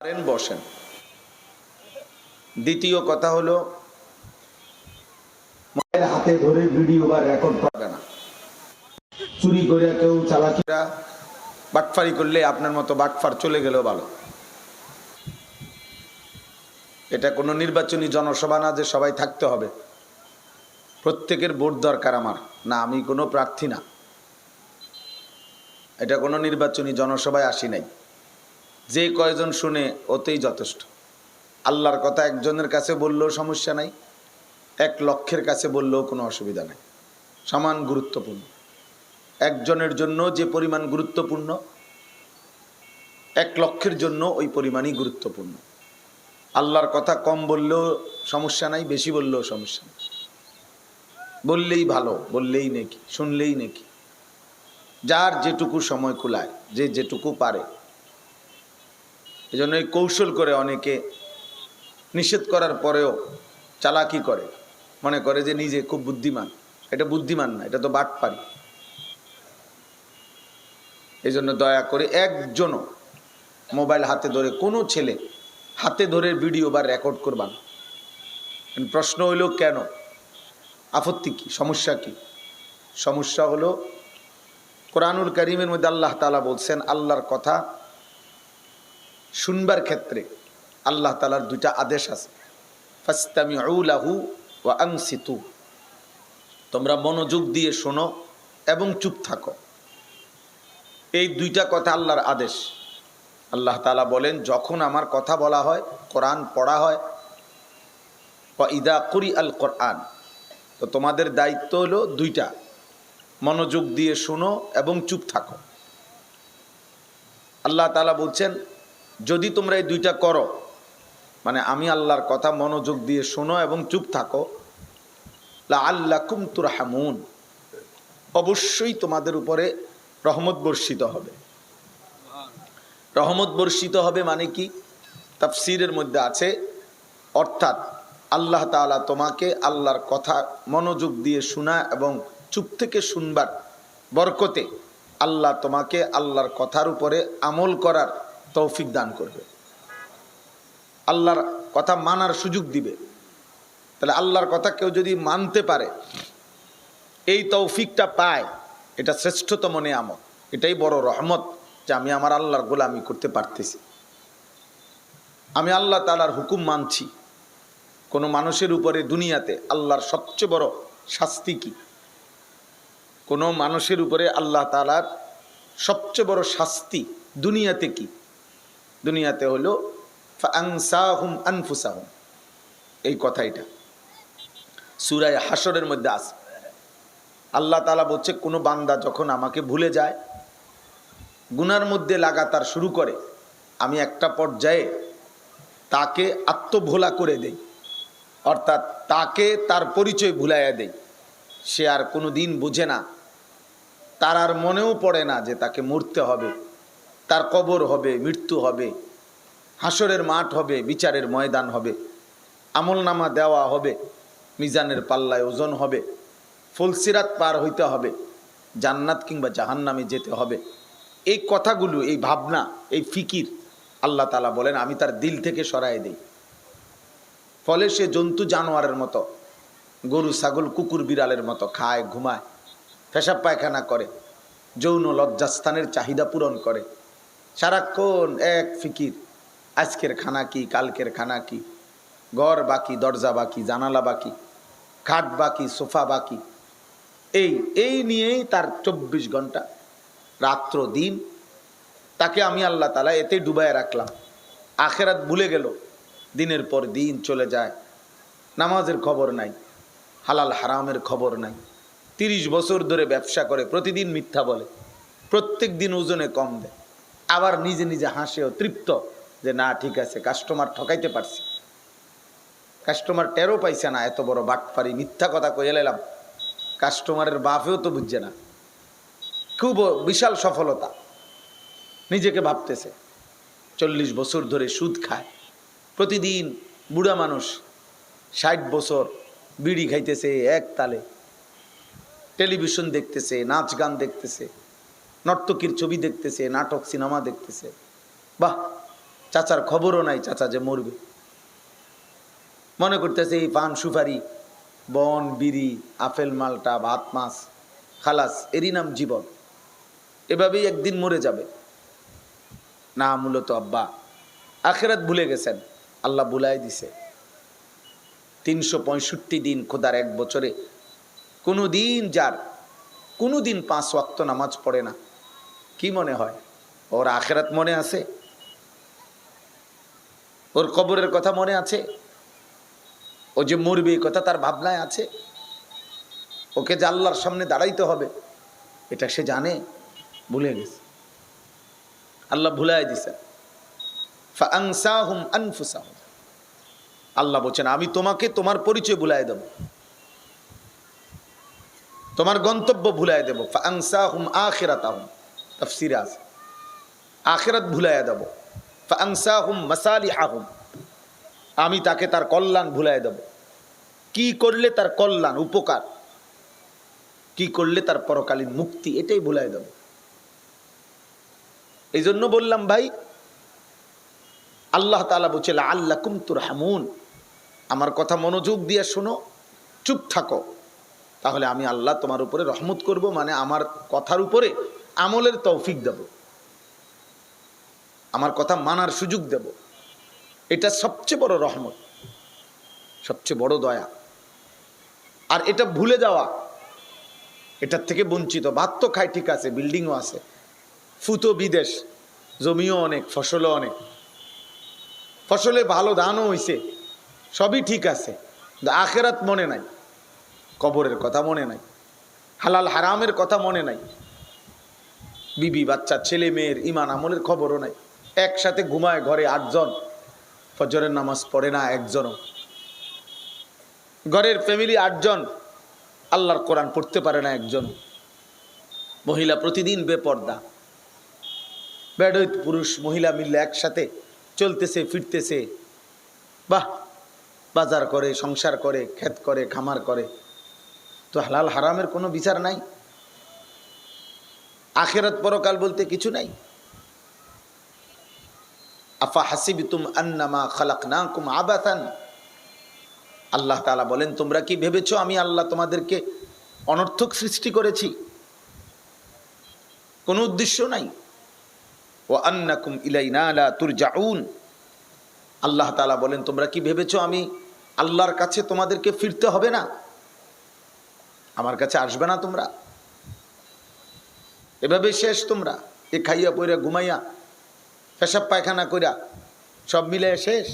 বসেন। দ্বিতীয় কথা হলো মোবাইল হাতে ধরে ভিডিও বা রেকর্ড পাবে না। চুরি করে কেউ চালাকিরা বাটফারি করলে আপনার মতো বাটফার চলে গেলেও ভালো। এটা কোনো নির্বাচনী জনসভা না যে সবাই থাকতে হবে। প্রত্যেকের ভোট দরকার আমার না, আমি কোনো প্রার্থী না। এটা কোনো নির্বাচনী জনসভায় আসি নাই। যে কয়জন শুনে ওতেই যথেষ্ট। আল্লাহর কথা একজনের কাছে বললেও সমস্যা নাই, 1 লক্ষের কাছে বললেও কোনো অসুবিধা নাই, সমান গুরুত্বপূর্ণ। একজনের জন্য যে পরিমাণ গুরুত্বপূর্ণ 1 লক্ষের জন্য ওই পরিমাণই গুরুত্বপূর্ণ। আল্লাহর কথা কম বললেও সমস্যা নাই, বেশি বললেও সমস্যা নেই। বললেই ভালো, বললেই নেকি, শুনলেই নেকি। যার যেটুকু সময় কুলায়, যে যেটুকু পারে। এজন্য এই কৌশল করে অনেকে নিষেধ করার পরেও চালাকি করে, মনে করে যে নিজে খুব বুদ্ধিমান। এটা বুদ্ধিমান না, এটা তো বাটপারি। এই জন্য দয়া করে একজনও মোবাইল হাতে ধরে, কোনো ছেলে হাতে ধরে ভিডিও বা রেকর্ড করবান। প্রশ্ন হইল কেন, আপত্তি কি, সমস্যা কি? সমস্যা হলো কোরআনুল কারীমের মধ্যে আল্লাহ তাআলা বলছেন, আল্লাহর কথা শুনবার ক্ষেত্রে আল্লাহ তাআলার 2টা আদেশ আছে। ফাসতামিউ লাহু ওয়া আনসিতু, তোমরা মনোযোগ দিয়ে শোনো এবং চুপ থাকো। এই 2টা কথা আল্লাহর আদেশ। আল্লাহ তাআলা বলেন, যখন আমার কথা বলা হয়, কোরআন পড়া হয়, ওয়া ইদা কুরিআল কোরআন, তো তোমাদের দায়িত্ব হলো 2টা, মনোযোগ দিয়ে শোনো এবং চুপ থাকো। আল্লাহ তাআলা বলছেন, যদি তোমরা এই 2টা করো, মানে আমি আল্লাহর কথা মনোযোগ দিয়ে শোনো এবং চুপ থাকো, লাআল্লাকুম তুরহামুন, অবশ্যই তোমাদের উপরে রহমত বর্ষিত হবে। রহমত বর্ষিত হবে মানে কি? তাফসীরের মধ্যে আছে, অর্থাৎ আল্লাহ তাআলা তোমাকে আল্লাহর কথা মনোযোগ দিয়ে শোনা এবং চুপ থেকে শুনবার বরকতে আল্লাহ তোমাকে আল্লাহর কথার উপরে আমল করার তৌফিক দান করবে, আল্লাহর কথা মানার সুযোগ দিবে। তাহলে আল্লাহর কথা কেউ যদি মানতে পারে, এই তৌফিকটা পায়, এটা শ্রেষ্ঠতম নেয়ামত, এটাই বড় রহমত যে আমি আমার আল্লাহর গোলামি করতে পারতেছি, আমি আল্লাহ তাআলার হুকুম মানছি। কোনো মানুষের উপরে দুনিয়াতে আল্লাহর সবচেয়ে বড় শাস্তি কি? কোনো মানুষের উপরে আল্লাহ তাআলার সবচেয়ে বড় শাস্তি দুনিয়াতে কি? দুনিয়াতে হলো ফাআনসাহুম আনফুসাহুম, এই কথাটা সূরা হাশরের মধ্যে আছে। আল্লাহ তাআলা বলছে, কোনো বান্দা যখন আমাকে ভুলে যায়, গুনার মধ্যে লাগাতার শুরু করে, আমি একটা পর্যায়ে তাকে আত্মভোলা করে দেই, অর্থাৎ তাকে তার পরিচয় ভুলাইয়া দেই। সে আর কোনো দিন বুঝে না, তার আর মনেও পড়ে না যে তাকে মরতে হবে, তার কবর হবে, মৃত্যু হবে, হাসরের মাঠ হবে, বিচারের ময়দান হবে, আমলনামা দেওয়া হবে, মিজানের পাল্লায় ওজন হবে, ফুলসিরাত পার হইতে হবে, জান্নাত কিংবা জাহান্নামে যেতে হবে। এই কথাগুলো, এই ভাবনা, এই ফিকির আল্লাহ তাআলা বলেন আমি তার দিল থেকে সরাই দেই। ফলে সে জন্তু জানোয়ারের মতো, গরু ছাগল কুকুর বিড়ালের মতো খায়, ঘুমায়, পেশাব পায়খানা করে, যৌন লজ্জাস্থানের চাহিদা পূরণ করে। সারাক্ষণ এক ফিকির, আজকের খানা কি, কালকের খানা কি, ঘর বাকি, দরজা বাকি, জানালা বাকি, খাট বাকি, সোফা বাকি, এই নিয়েই তার 24 ঘন্টা রাত্র দিন। তাকে আমি আল্লাহ তাআলা এতে ডুবায় রাখলাম। আখেরাত ভুলে গেল, দিনের পর দিন চলে যায়, নামাজের খবর নাই, হালাল হারামের খবর নাই। 30 বছর ধরে ব্যবসা করে, প্রতিদিন মিথ্যা বলে, প্রত্যেক দিন ওজনে কম দেয়, আবার নিজে নিজে হাসেও তৃপ্ত যে না ঠিক আছে, কাস্টমার ঠকাইতে পারছি। কাস্টমার টেরও পাইছে না, এত বড় বাটপারি, মিথ্যা কথা কয়ে এলাম, কাস্টমারের বাপেও তো বুঝছে না। খুব বিশাল সফলতা নিজেকে ভাবতেছে। 40 বছর ধরে সুদ খায়, প্রতিদিন বুড়া মানুষ 60 বছর বিড়ি খাইতেছে এক তালে, টেলিভিশন দেখতেছে, নাচ গান দেখতেছে, নর্তকীর ছবি দেখতেছে, নাটক সিনেমা দেখতেছে। বাহ, চাচার খবরও নাই চাচা যে মরবে। মনে করতেছে এই পান সুপারি, বন, বিড়ি, আপেল, মালটা, ভাত, মাছ, খালাস, এরই নাম জীবন, এভাবেই একদিন মরে যাবে। না, মূলত আব্বা আখিরাত ভুলে গেছেন, আল্লাহ ভুলাই দিছে। 365 দিন খোদার এক বছরে কোনো দিন যার কোনো দিন 5 ওয়াক্ত নামাজ পড়ে না, কি মনে হয় ওর আখিরাত মনে আছে? ওর কবরের কথা মনে আছে? ও যে মরবে এই কথা তার ভাবনায় আছে? ওকে যে আল্লাহর সামনে দাঁড়াইতে হবে এটা সে জানে? ভুলে গেছে, আল্লাহ ভুলাই দিছে। ফাআনসাহুম আনফুসাহুম, আল্লাহ বলছেন আমি তোমাকে তোমার পরিচয় ভুলাই দেব, তোমার গন্তব্য ভুলাই দেব। ফাআনসাহুম আখিরাতাহুম, তাফসীরে আছে আখিরাত ভুলাই দেব। ফাআনসাহুম মাসালিহাহুম, আমি তাকে তার কল্যাণ ভুলাই দেব। কি করলে তার কল্যাণ, উপকার, কি করলে তার পরকালীন মুক্তি, এটাই ভুলাই দেব। এই জন্য বললাম ভাই, আল্লাহ তাআলা বলছে লাআল্লাকুম তুরহামুন, আমার কথা মনোযোগ দিয়ে শোনো, চুপ থাকো, তাহলে আমি আল্লাহ তোমার উপরে রহমত করব, মানে আমার কথার উপরে আমলের তৌফিক দেব, আমার কথা মানার সুযোগ দেব। এটা সবচেয়ে বড় রহমত, সবচেয়ে বড় দয়া। আর এটা ভুলে যাওয়া, এটার থেকে বঞ্চিত। ভাত তো খায় ঠিক আছে, বিল্ডিংও আছে, ফুতো বিদেশ, জমিও অনেক, ফসলও অনেক, ফসলে ভালো ধানও হইছে, সবই ঠিক আছে, আখিরাত মনে নাই, কবরের কথা মনে নাই, হালাল হারামের কথা মনে নাই, বিবি বাচ্চা ছেলে মেয়ের ইমান আমলের খবরও নাই। একসাথে ঘুমায় ঘরে 8 জন, ফজরের নামাজ পড়ে না একজনও। ঘরের ফ্যামিলি 8 জন, আল্লাহর কোরআন পড়তে পারে না একজন। মহিলা প্রতিদিন বেপর্দা, বেডউইথ পুরুষ মহিলা মিলে একসাথে চলতেছে ফিরতেছে, বাহ, বাজার করে, সংসার করে, ক্ষেত করে, খামার করে। তো হালাল হারামের কোনো বিচার নাই, আখিরাত পরকাল বলতে কিছু নাই। আফা হাসিবতুম আন্নামা খালাকনাকুম আবাথান, আল্লাহ তাআলা বলেন তোমরা কি ভেবেছো আমি আল্লাহ তোমাদেরকে অনর্থক সৃষ্টি করেছি, কোনো উদ্দেশ্য নাই। ওয়া আন্নাকুম ইলাইনা লা তুরজাউন, আল্লাহ তাআলা বলেন তোমরা কি ভেবেছো আমি আল্লাহর কাছে তোমাদেরকে ফিরতে হবে না, আমার কাছে আসবে না তোমরা, এভাবে শেষ তোমরা, এ খাইয়া পইরা ঘুমাইয়া পেশাব পায়খানা কইরা সব মিলে শেষ,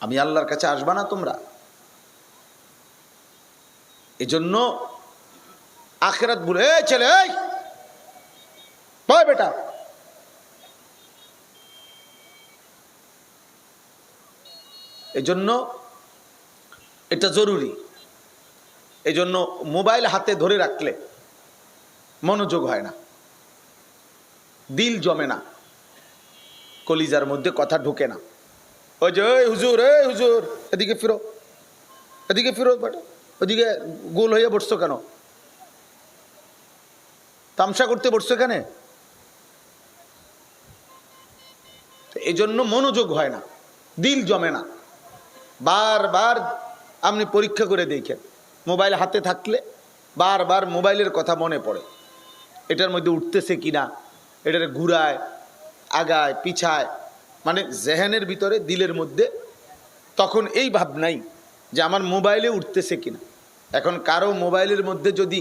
আমি আল্লাহর কাছে আসবা না তোমরা। এজন্য আখিরাত ভুলে, এই ছেলে, এই বয় বেটা, এজন্য এটা জরুরি। এজন্য মোবাইল হাতে ধরে রাখলে মনোযোগ হয় না, দিল জমে না, কলিজার মধ্যে কথা ঢুকে না। ওই যে এই হুজুর, এই হুজুর, এদিকে ফিরো, এদিকে ফিরো বেটা, ওদিকে গোল হয়ে বসছো কেন, তামসা করতে বসছো কেন? এই জন্য মনোযোগ হয় না, দিল জমে না। বারবার আপনি পরীক্ষা করে দেখেন, মোবাইল হাতে থাকলে বারবার মোবাইলের কথা মনে পড়ে, এটার মধ্যে উঠতেছে কিনা, এটার ঘুরায়, আগায়, পিছায়, মানে জেহেনের ভিতরে, দিলের মধ্যে তখন এই ভাব নাই যে আমার মোবাইলে উঠতেছে কিনা। এখন কারো মোবাইলের মধ্যে যদি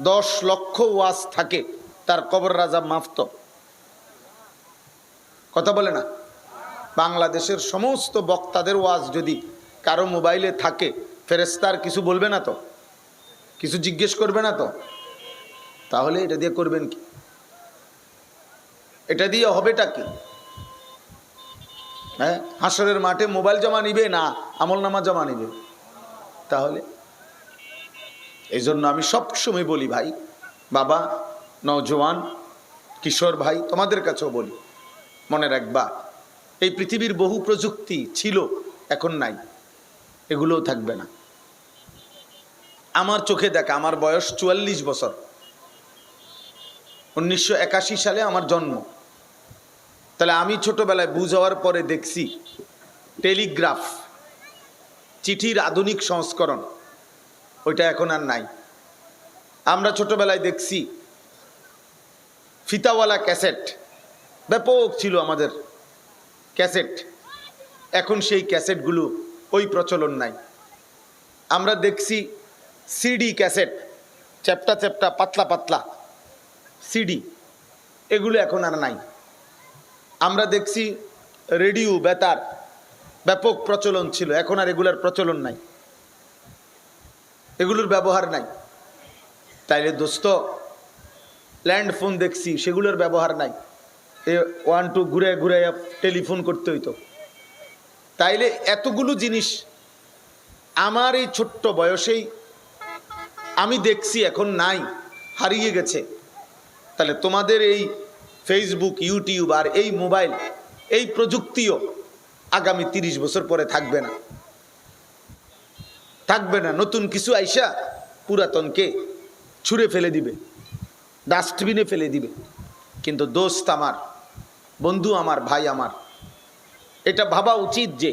10 লক্ষ ওয়াজ থাকে, তার কবর রাজা মাফত, কথা বলে না? বাংলাদেশের সমস্ত বক্তাদের ওয়াজ যদি কারো মোবাইলে থাকে, ফেরেশতার কিছু বলবে না তো, কিছু জিজ্ঞেস করবে না তো, তাহলে এটা দিয়ে করবেন কি? এটা দিয়ে হবেটা কি? হ্যাঁ, হাসরের মাঠে মোবাইল জমা নিবে না আমলনামা জমা নিবে? তাহলে এই জন্য আমি সবসময় বলি ভাই, বাবা, নওজোয়ান, কিশোর ভাই, তোমাদের কাছেও বলি, মনে রাখবা এই পৃথিবীর বহু প্রযুক্তি ছিল, এখন নাই, এগুলোও থাকবে না। আমার চোখে দেখা, আমার বয়স 44 বছর, 1981 সালে আমার জন্ম, তাহলে আমি ছোটবেলায় বুঝ হওয়ার পরে দেখছি টেলিগ্রাফ, চিঠির আধুনিক সংস্করণ, ওইটা এখন আর নাই। আমরা ছোটবেলায় দেখছি ফিতাওয়ালা ক্যাসেট, ব্যাপক ছিল আমাদের ক্যাসেট, এখন সেই ক্যাসেটগুলো ওই প্রচলন নাই। আমরা দেখছি সিডি ক্যাসেট, চ্যাপ্টা চ্যাপ্টা পাতলা পাতলা সিডি, এগুলো এখন আর নাই। আমরা দেখছি রেডিও বেতার, ব্যাপক প্রচলন ছিল, এখন আর এগুলোর প্রচলন নাই, এগুলোর ব্যবহার নাই। তাইলে দোস্ত ল্যান্ড ফোন দেখছি, সেগুলোর ব্যবহার নাই, 1-2 ঘুরে ঘুরে টেলিফোন করতে হইতো। তাইলে এতগুলো জিনিস আমার এই ছোট্ট বয়সেই আমি দেখছি এখন নাই, হারিয়ে গেছে। তাহলে তোমাদের এই ফেসবুক, ইউটিউব আর এই মোবাইল, এই প্রযুক্তিও আগামী 30 বছর পরে থাকবে না, থাকবে না। নতুন কিছু আইসা পুরাতনকে ছুঁড়ে ফেলে দিবে, ডাস্টবিনে ফেলে দিবে। কিন্তু দোস্ত আমার, বন্ধু আমার, ভাই আমার, এটা ভাবা উচিত যে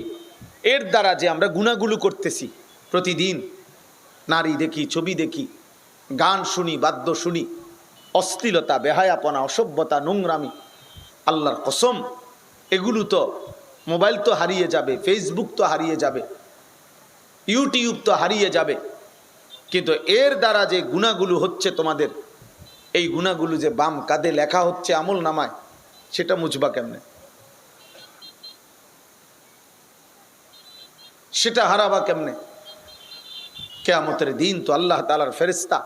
এর দ্বারা যে আমরা গুনাহগুলো করতেছি, প্রতিদিন নারী দেখি, ছবি দেখি, গান শুনি, বাদ্য শুনি, অশ্লীলতা, বেহায়াপনা, অসভ্যতা, নোংরামি, আল্লাহর কসম এগুলো তো, মোবাইল তো হারিয়ে যাবে, ফেসবুক তো হারিয়ে যাবে, ইউটিউব তো হারিয়ে যাবে, কিন্তু এর দ্বারা যে গুনাহগুলো হচ্ছে তোমাদের, এই গুনাহগুলো যে বাম কাঁধে লেখা হচ্ছে আমল নামায়, সেটা মুছবা কেমনে? সেটা হারাবা কেমনে? কিয়ামতের দিন তো আল্লাহ তাআলার ফেরেশতা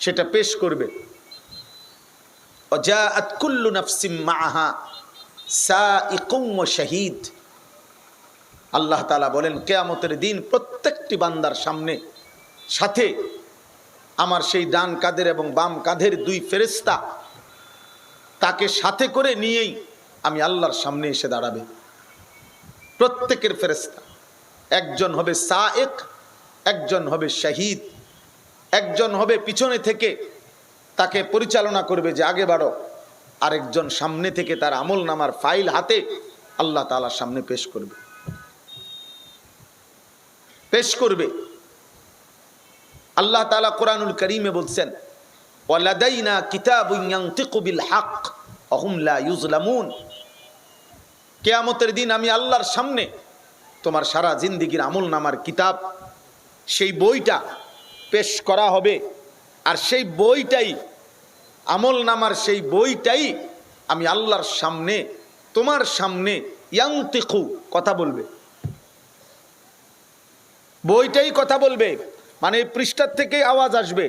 সেটা পেশ করবে। ওয়াজাআত কুল্লু নাফসিম মাআহা সাইকুম ওয়া শাহীদ। আল্লাহ তাআলা বলেন কিয়ামতের দিন প্রত্যেকটি বান্দার সামনে সাথে আমার সেই ডান কাঁধের এবং বাম কাঁধের 2 ফেরেশতা তাকে সাথে করে নিয়েই আমি আল্লাহর সামনে এসে দাঁড়াবে। প্রত্যেকের ফেরেশতা, একজন হবে সায়েক, একজন হবে শাহীদ, একজন হবে পিছনে থেকে তাকে পরিচালনা করবে যে আগে বাড়ো, আরেকজন সামনে থেকে তার আমল নামার ফাইল হাতে আল্লাহ তাআলার সামনে পেশ করবে, পেশ করবে। আল্লাহ তাআলা কোরআনুল কারীমে বলছেন ওয়ালাদাইনা কিতাবুন ইয়ানতিকু বিল হক ওয়া হুম লা ইউজলামুন। কিয়ামতের দিন আমি আল্লাহর সামনে তোমার সারা জিন্দেগীর আমল নামার কিতাব, সেই বইটা পেশ করা হবে, আর সেই বইটাই, আমল নামার সেই বইটাই আমি আল্লাহর সামনে, তোমার সামনে ইয়ানতিকু, কথা বলবে, বইটাই কথা বলবে, মানে পৃষ্ঠার থেকে আওয়াজ আসবে,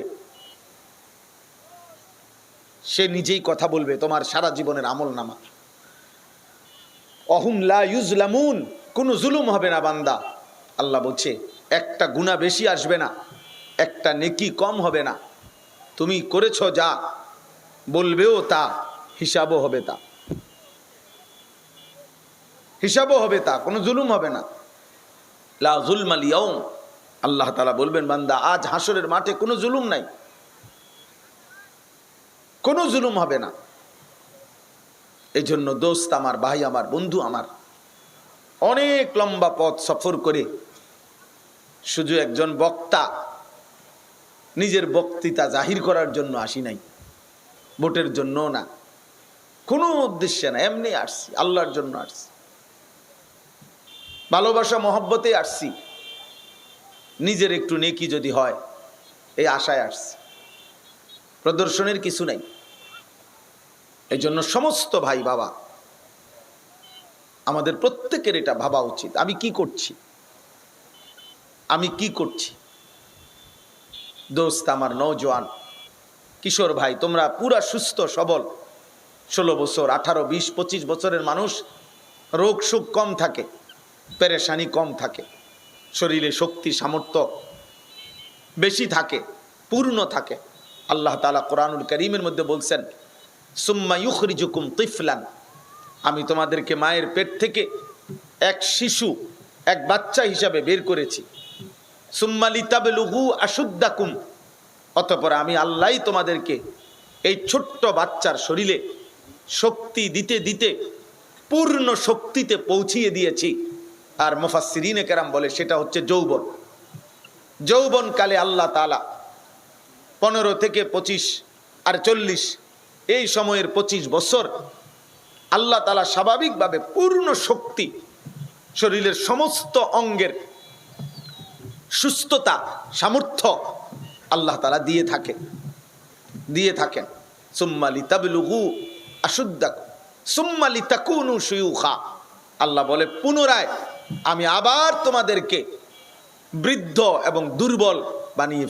সে নিজেই কথা বলবে তোমার সারা জীবনের আমল নামা। অহুম লা ইউজলামুন, কোনো জুলুম হবে না বান্দা। আল্লাহ বলছে একটা গুনাহ বেশি আসবে না, একটা নেকি কম হবে না, তুমি করেছো যা, বলবেও তা, হিসাবও হবে তা, হিসাবও হবে তা, কোনো জুলুম হবে না। লা যুলমাল ইয়াউম, আল্লাহ তাআলা বলবেন বান্দা আজ হাসরের মাঠে কোনো জুলুম নাই, কোনো জুলুম হবে না। এই জন্য দোস্ত আমার, ভাই আমার, বন্ধু আমার, অনেক লম্বা পথ সফর করে শুধু একজন বক্তা নিজের বক্তৃতা জাহির করার জন্য আসি নাই, ভোটের জন্য না, কোনো উদ্দেশ্যে না, এমনি আসছি, আল্লাহর জন্য আসছি, ভালোবাসা মহব্বতে আসছি, নিজের একটু নেকি যদি হয় এই আশায় আসছি, প্রদর্শনের কিছু নাই। এই জন্য সমস্ত ভাই বাবা আমাদের প্রত্যেকের এটা ভাবা উচিত, আমি কি করছি, আমি কি করছি। দোস্ত আমার, নওজোয়ান কিশোর ভাই, তোমরা পুরা সুস্থ সবল, 16 বছর, 18, 20, 25 বছরের মানুষ, রোগ সুখ কম থাকে, পেরেশানি কম থাকে, শরীরে শক্তি সামর্থ্য বেশি থাকে, পূর্ণ থাকে। আল্লাহ তাআলা কোরআনুল কারীমের মধ্যে বলছেন সুম্মা ইউখরিজুকুম তিফলান, আমি তোমাদেরকে মায়ের পেট থেকে এক শিশু, এক বাচ্চা হিসাবে বের করেছি। সুম্মা লিতাবলুগু আশুদ্দাকুম, অতঃপর আমি আল্লাহই তোমাদেরকে এই ছোট্ট বাচ্চার শরীরে শক্তি দিতে দিতে পূর্ণ শক্তিতে পৌঁছিয়ে দিয়েছি। আর মুফাসসিরিনে কেরাম বলে সেটা হচ্ছে যৌবন। যৌবনকালে আল্লাহ তাআলা 15 থেকে 25 আর 40 এই সময়ের 25 বছর আল্লাহ তাআলা স্বাভাবিকভাবে পূর্ণ শক্তি, শরীরের সমস্ত অঙ্গের সুস্থতা, সামর্থ্য আল্লাহ তাআলা দিয়ে থাকেন। সুম্মা লিতাবলুগু আশুদ্দাকুম সুম্মা লিতাকুনু শুয়ুখা। আল্লাহ বলে পুনরায় আমি আবার তোমাদেরকে বৃদ্ধ এবং দুর্বল বানিয়ে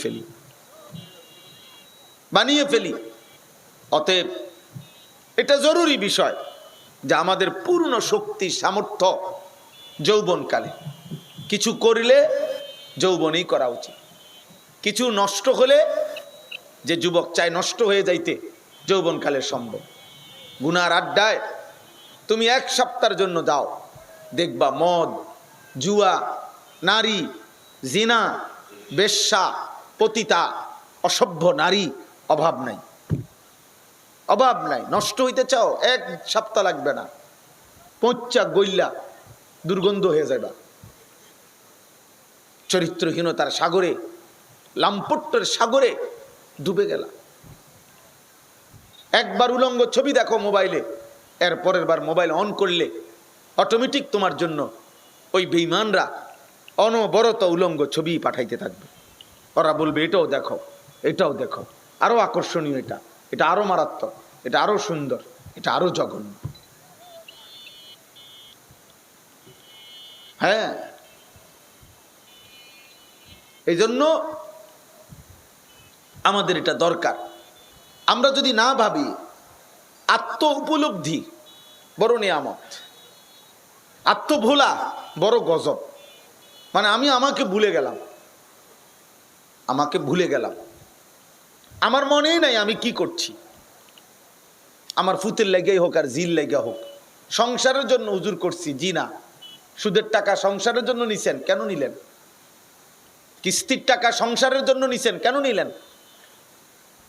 ফেলি। অতএব এটা জরুরি বিষয় যে আমাদের পূর্ণ শক্তি সামর্থ্য যৌবনকালে। কিছু করলে যৌবনেই করা উচিত। কিছু নষ্ট হলে, যে যুবক চায় নষ্ট হয়ে যাইতে, যৌবনকালে সম্ভব। গুনার আড্ডায় তুমি 1 সপ্তাহের জন্য যাও, দেখবা মদ, জুয়া, নারী, জিনা, বেশ্যা, পতিতা, অসভ্য নারী অভাব নাই। নষ্ট হইতে চাও, 1 সপ্তাহ লাগবে না, পচা গইল্লা দুর্গন্ধ হয়ে যাবে। চরিত্রহীনতার সাগরে, লাম্পট্যের সাগরে ডুবে গেলা। একবার উলঙ্গ ছবি দেখো মোবাইলে, এর পরের বার মোবাইল অন করলে অটোমেটিক তোমার জন্য ওই বেঈমানরা অনবরত উলঙ্গ ছবি পাঠাইতে থাকবে। ওরা বলবে এটাও দেখো, আরো আকর্ষণীয়, এটা আরো মারাত্মক, এটা আরো সুন্দর, এটা আরো জঘন্য। হ্যাঁ, এই জন্য আমাদের এটা দরকার। আমরা যদি না ভাবি, আত্ম উপলব্ধি বড় নিয়ামত, আত্মভোলা বড় গজব। মানে আমি আমাকে ভুলে গেলাম, আমার মনেই নাই আমি কি করছি। আমার ফুতের লেগেই হোক আর জিল লেগে হোক, সংসারের জন্য হুজুর করছি, জি না। সুদের টাকা সংসারের জন্য নিছেন, কেন নিলেন? কিস্তির টাকা সংসারের জন্য নিছেন, কেন নিলেন?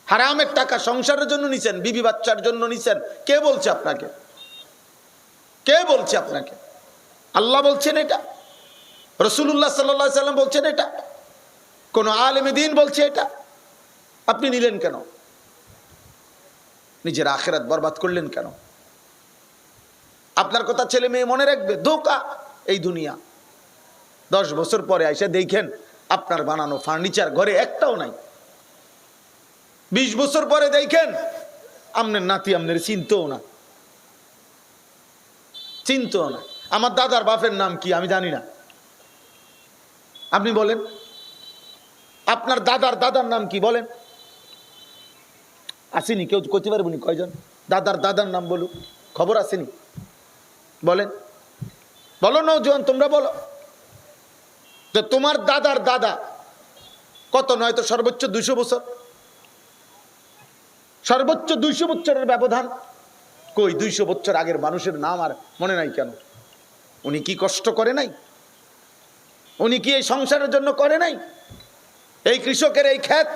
হারামের টাকা সংসারের জন্য নিছেন, বিবি বাচ্চার জন্য নিছেন, কে বলছে আপনাকে? আল্লাহ বলছেন এটা, রাসূলুল্লাহ সাল্লাল্লাহু আলাইহি সাল্লাম বলছেন এটা, কোন আলেম দ্বীন বলছে এটা। আপনি নিলেন কেন? নিজের আখিরাত বরবাদ করলেন কেন? আপনার কথা ছেলে মেয়ে মনে রাখবে? ধোঁকা এই দুনিয়া। 10 বছর পরে আইসা দেখেন আপনার বানানো ফার্নিচার ঘরে একটাও নাই। 20 বছর পরে দেখেন আমনের নাতি আমনের চিনতেও না। আমার দাদার বাপের নাম কি আমি জানি না, আপনি বলেন। আপনার দাদার নাম কি বলেন? আসেনি, কেউ করতে পারবনি। কয়জন দাদার নাম বলুক, খবর আসেনি? বলো নওজোয়ান, তোমরা বলো তো তোমার দাদার দাদা কত, নয় তো সর্বোচ্চ 200 বছর, সর্বোচ্চ 200 বছরের ব্যবধান। কই 200 বছর আগের মানুষের নাম আর মনে নাই কেন? উনি কি কষ্ট করে নাই? উনি কি এই সংসারের জন্য করে নাই? এই কৃষকের এই ক্ষেত,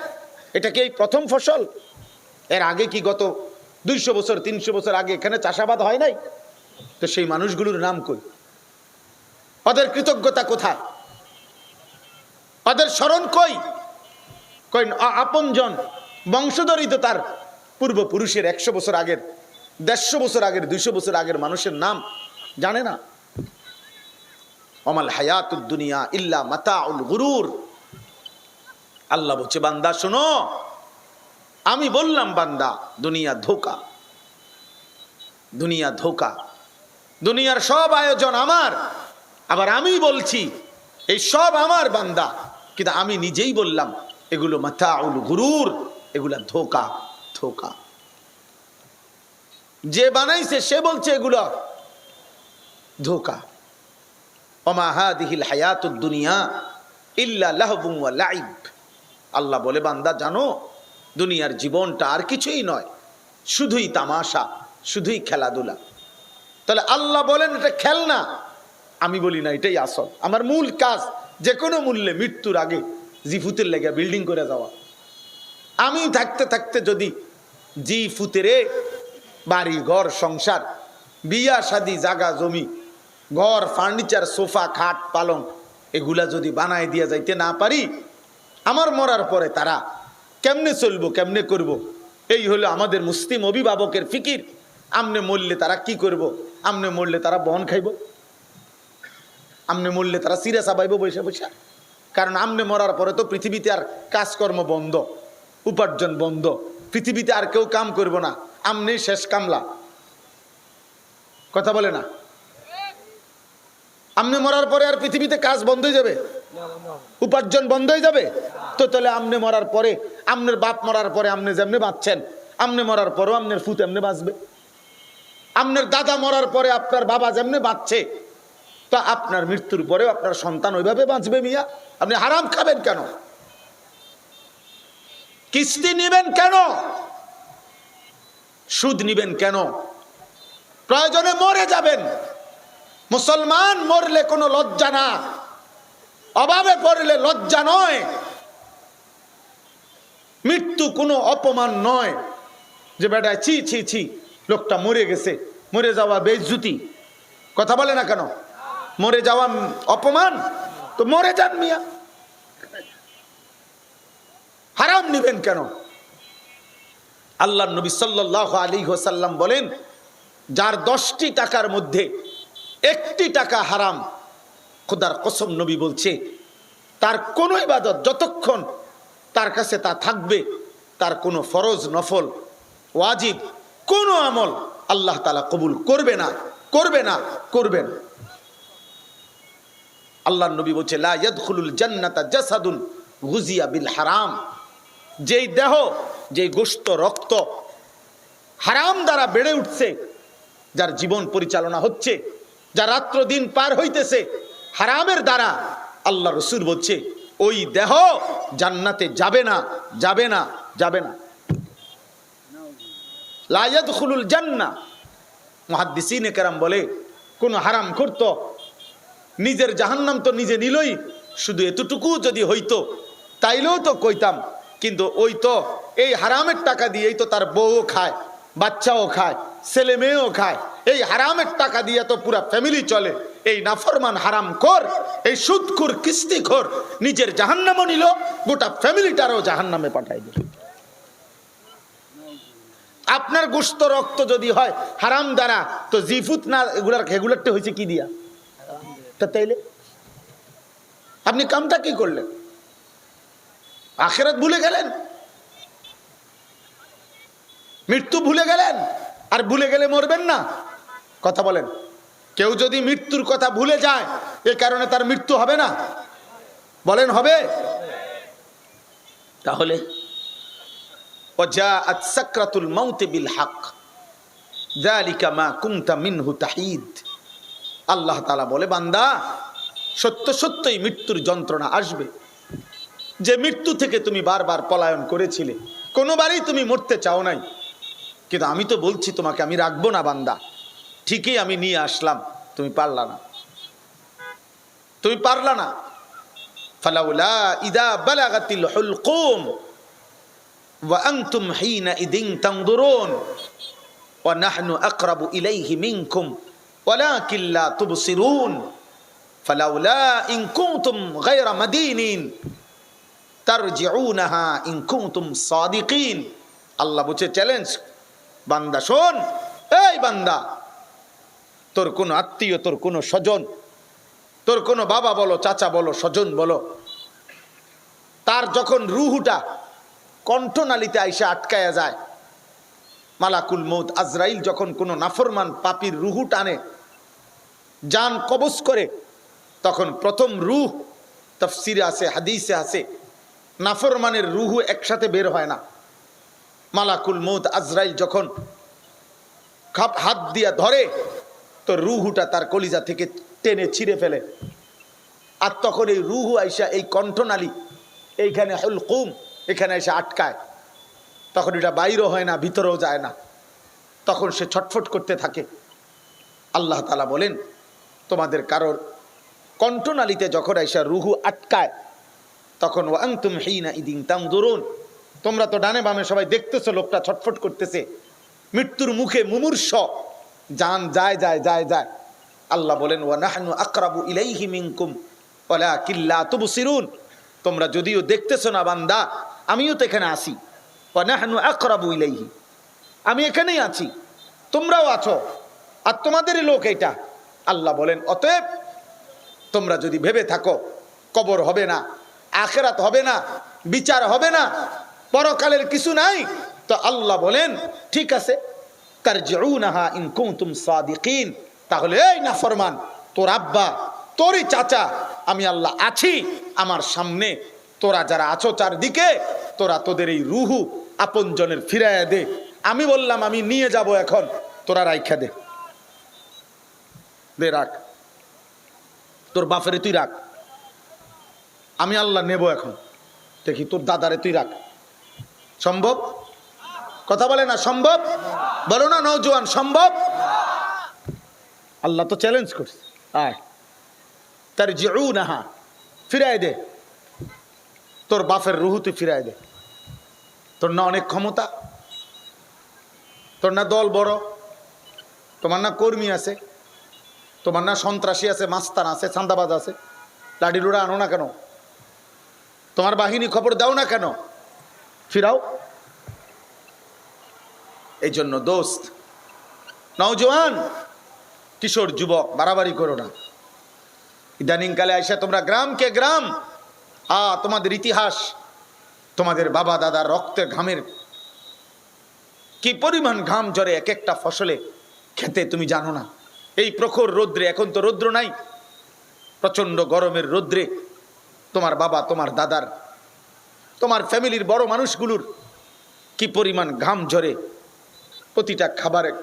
এটা কি এই প্রথম ফসল? এর আগে কি গত 200 বছর 300 বছর আগে এখানে চাষাবাদ হয় নাই? তো সেই মানুষগুলোর নাম কই? ওদের কৃতজ্ঞতা কোথায়? ওদের স্মরণ কই? আপনজন বংশধরই তো তার পূর্বপুরুষের 100 বছর আগের, 150 বছর আগের, 200 বছর আগের মানুষের নাম জানে না। অমাল হায়াতুদ দুনিয়া ইল্লা মাতাউল গুরুর। আল্লাহ বলছে বান্দা শোনো, আমি বললাম বান্দা দুনিয়া ধোঁকা, দুনিয়ার সব আয়োজন আমার। আবার আমি বলছি এই সব আমার বান্দা, কিন্তু আমি নিজেই বললাম এগুলো মাতাউল গুরুর, এগুলা ধোঁকা। যে বানাইছে সে বলছে এগুলো ধোঁকা। ওমা হাদিহিল হায়াতুদ দুনিয়া ইল্লা লাহবুন ওয়া লাইব। আল্লাহ বলে বান্দা জানো, দুনিয়ার জীবনটা আর কিছুই নয়, শুধুই তামাশা, শুধুই খেলাধুলা। তাহলে আল্লাহ বলেন এটা খেলনা, আমি বলি না এটাই আসল। আমার মূল কাজ যে কোনো মূল্যে মৃত্যুর আগে জিফুতের লেগে বিল্ডিং করে যাওয়া। আমি থাকতে থাকতে যদি জি ফুতেরে বাড়ি ঘর সংসার, বিয়া শাদি, জাগা জমি, ঘর, ফার্নিচার, সোফা, খাট, পালং, এগুলা যদি বানায় দিয়া যাইতে না পারি, আমার মরার পরে তারা কেমনে চলবো, কেমনে করব। এই হলো আমাদের মুসলিম অভিভাবকের ফিকির। আমনে মরলে তারা কি করব, আমনে মরলে তারা বহন খাইব, আমনে মরলে তারা সিরা চাবাইব বৈশা বৈশা। কারণ আমনে মরার পরে তো পৃথিবীতে আর কাজকর্ম বন্ধ, উপার্জন বন্ধ, পৃথিবীতে আর কেউ কাম করব না, আমনে শেষ কামলা। কথা বলে না? আমনে মরার পরে আর পৃথিবীতে কাজ বন্ধ হয়ে যাবে, উপার্জন বন্ধ হয়ে যাবে। তো তাহলে আমনে মরার পরে, আমনের বাপ মরার পরে আমনে যেমনে বাঁচছেন, আমনে মরার পরেও আমনের ফুত এমনি বাঁচবে। আমনের দাদা মরার পরে আপনার বাবা যেমনে বাঁচছে, তা আপনার মৃত্যুর পরেও আপনার সন্তান ওইভাবে বাঁচবে। মিয়া, আপনি হারাম খাবেন কেন? কিস্তি নিবেন কেন? সুদ নিবেন কেন? প্রয়োজনে মরে যাবেন। মুসলমান মরলে কোনো লজ্জা না, অভাবে পড়লে লজ্জা নয়, মৃত্যু কোনো অপমান নয় যে বেটায় ছি ছি ছি লোকটা মরে গেছে। মরে যাওয়া বেইজ্জতি। কথা বলে না কেন? মরে যাওয়া অপমান, তো মরে যান মিয়া, হারাম নিবেন কেন? আল্লাহর নবী সাল্লাল্লাহু আলাইহি ওয়াসাল্লাম বলেন, যার 10টি টাকার মধ্যে 1টি টাকা হারাম, খোদার কসম নবী বলছে, তার কোনো ইবাদত যতক্ষণ তার কাছে তা থাকবে, তার কোনো ফরজ, নফল, ওয়াজিব কোনো আমল আল্লাহ তাআলা কবুল করবে না, করবে না, করবেন। আল্লাহর নবী বলছে, লা ইয়াদখুলুল জান্নাতা জাসাদুন গুজিয়া বিল হারাম। যেই দেহ, যেই গোশত, রক্ত হারাম দ্বারা বেড়ে উঠছে, যার জীবন পরিচালনা হচ্ছে, যার রাত্র দিন পার হইতেছে হারামের দ্বারা, আল্লাহ রাসূল বলছে ওই দেহ জান্নাতে যাবে না, যাবে না, যাবে না। লা ইয়াদখুলুল জান্নাহ। মুহাদ্দিসিনে কেরাম বলে, কোন হারাম করত নিজের জাহান্নাম তো নিজে নিলই, শুধু এতটুকু যদি হইতো তাইলেও তো কইতাম, কিন্তু ওই তো এই হারামের টাকা দিয়েই তো তার বউও খায়, বাচ্চাও খায়, ছেলে মেয়েও খায়, এই হারামের টাকা দিয়ে তো পুরা ফ্যামিলি চলে। এই নাফরমান হারাম খোর, এই সুদখোর, কিস্তিখোর নিজের জাহান্নামও নিল, গোটা ফ্যামিলিটারও জাহান্নামে পাঠাই দিল। আপনার গোশত রক্ত যদি হয় হারাম দ্বারা, তো জিফুত না এগুলারটা হয়েছে কি দিয়া? তা তাইলে আপনি কামটা কি করলেন? আখিরাত ভুলে গেলেন, মৃত্যু ভুলে গেলেন। আর ভুলে গেলে মরবেন না। কথা বলেন, কেউ যদি মৃত্যুর কথা ভুলে যায়, এ কারণে তার মৃত্যু হবে না? বলেন হবে? তাহলে ওয়াজাআত সাকরাতুল মাউত বিল হক যালিকা মা কুনতা মিনহু তাহিদ। আল্লাহ তাআলা বলে, বান্দা সত্য সত্যই মৃত্যুর যন্ত্রণা আসবে। যে মৃত্যু থেকে তুমি বারবার পলায়ন করেছিলে, কোনোবারই তুমি মরতে চাও নাই, কিন্তু আমি তো বলছি তোমাকে আমি রাখবো না বান্দা, ঠিকই আমি নিয়ে আসলাম, তুমি পারলা না, তুমি পারলা না। ফালাউলা ইদা বালাগাতিল হুলকুম ওয়া আনতুম হিনা ইদিন তানদুরুন ওয়া নাহনু আকরাবু ইলাইহি মিনকুম ওয়ালাকিন লা তুবসিরুন ফালাউলা ইন কুনতুম গায়রা মাদিনিন তারজিউনাহা ইন কুনতুম সাদিকিন। আল্লাহ বলছে, চ্যালেঞ্জ, বান্দা শোন, এই বান্দা, তোর কোনো আত্মীয়, তোর কোনো স্বজন, তোর কোনো বাবা বলো, চাচা বলো, স্বজন বলো, তার যখন রুহুটা কণ্ঠনালীতে আইসা আটকায়া যায়, মালাকুল মউত আজরাইল যখন কোনো নাফরমান পাপীর রুহু টানে, জান কবজ করে, তখন প্রথম রুহ, তাফসিরে আছে, হাদিসে আছে, নাফরমানের রুহু একসাথে বের হয় না। মালাকুল মউত আজরাইল যখন হাত দিয়া ধরে, তো রুহুটা তার কলিজা থেকে টেনে ছিঁড়ে ফেলে। আর তখন এই রুহু আইসা এই কণ্ঠনালী, এইখানে হুলকুম, এখানে এসে আটকায়। তখন এটা বাইরও হয় না, ভিতরেও যায় না, তখন সে ছটফট করতে থাকে। আল্লাহ তাআলা বলেন, তোমাদের কারোর কণ্ঠনালীতে যখন আইসা রুহু আটকায়, তখন ওয়া আনতুম হিনা ইদিন তানজুরুন, তোমরা তো ডানে বামে সবাই দেখতেছো লোকটা ছটফট করতেছে, মৃত্যুর মুখে মুমূর্ষ, জান যায় যায় যায় যায়। আল্লাহ বলেন ওয়া নাহনু আকরাবু ইলাইহি মিনকুম ওয়ালাকিন লা তুবসিরুন, তোমরা যদিও দেখতেছো না বান্দা, আমিও তো এখানে আছি। ওয়া নাহনু আকরাবু ইলাইহি, আমি এখানেই আছি, তোমরাও আছো, আর তোমাদেরই লোক এটা। আল্লাহ বলেন অতএব তোমরা যদি ভেবে থাকো কবর হবে না, আখিরাত হবে না, বিচার হবে না, পরকালের কিছু নাই, তো আল্লাহ বলেন ঠিক আছে, তারজিউনাহা ইন কুনতুম সাদিকিন, তাহলে এই নাফরমান, তোর আব্বা, তোরই চাচা, আমি আল্লাহ আছি আমার সামনে, তোরা যারা আছো চারদিকে, তোরা তোদের এই রুহু আপনজনের ফিরাইয়া দে। আমি বললাম আমি নিয়ে যাব, এখন তোরা রাইখা দে, দে রাখ, তোর বাপেরে তুই রাখ, আমি আল্লাহ নেব এখন। দেখি তোর দাদারে তুই রাখ, সম্ভব? কথা বলে না সম্ভব? বলো না নওজোয়ান, সম্ভব? আল্লাহ তো চ্যালেঞ্জ করছে, আয় তারজিউনাহা, ফিরায় দে, তোর বাপের রুহু তুই ফিরায় দে। তোর না অনেক ক্ষমতা, তোর না দল বড়, তোমার না কর্মী আছে, তোমার না সন্ত্রাসী আছে, মাস্তান আছে, চাঁদাবাজ আছে, লাঠি লুড়া আনো না কেন? তোমার বাহিনী খবর দাও না কেন? ফিরাও। এই জন্য দোস্ত, নওজোয়ান, কিশোর যুবক, বাড়াবাড়ি করো না। ইদানিংকালে আইসা তোমরা গ্রামকে গ্রাম, তোমাদের ইতিহাস, তোমাদের বাবা দাদার রক্তের ঘামের কি পরিমাণ ঘাম ঝরে এক একটা ফসলে, খেতে, তুমি জানো না। এই প্রখর রৌদ্রে, এখন তো রৌদ্র নাই, প্রচন্ড গরমের রৌদ্রে তোমার বাবা, তোমার দাদার, তোমার ফ্যামিলির বড় মানুষগুলোর কি পরিমাণ ঘাম ঝরে, প্রতিটা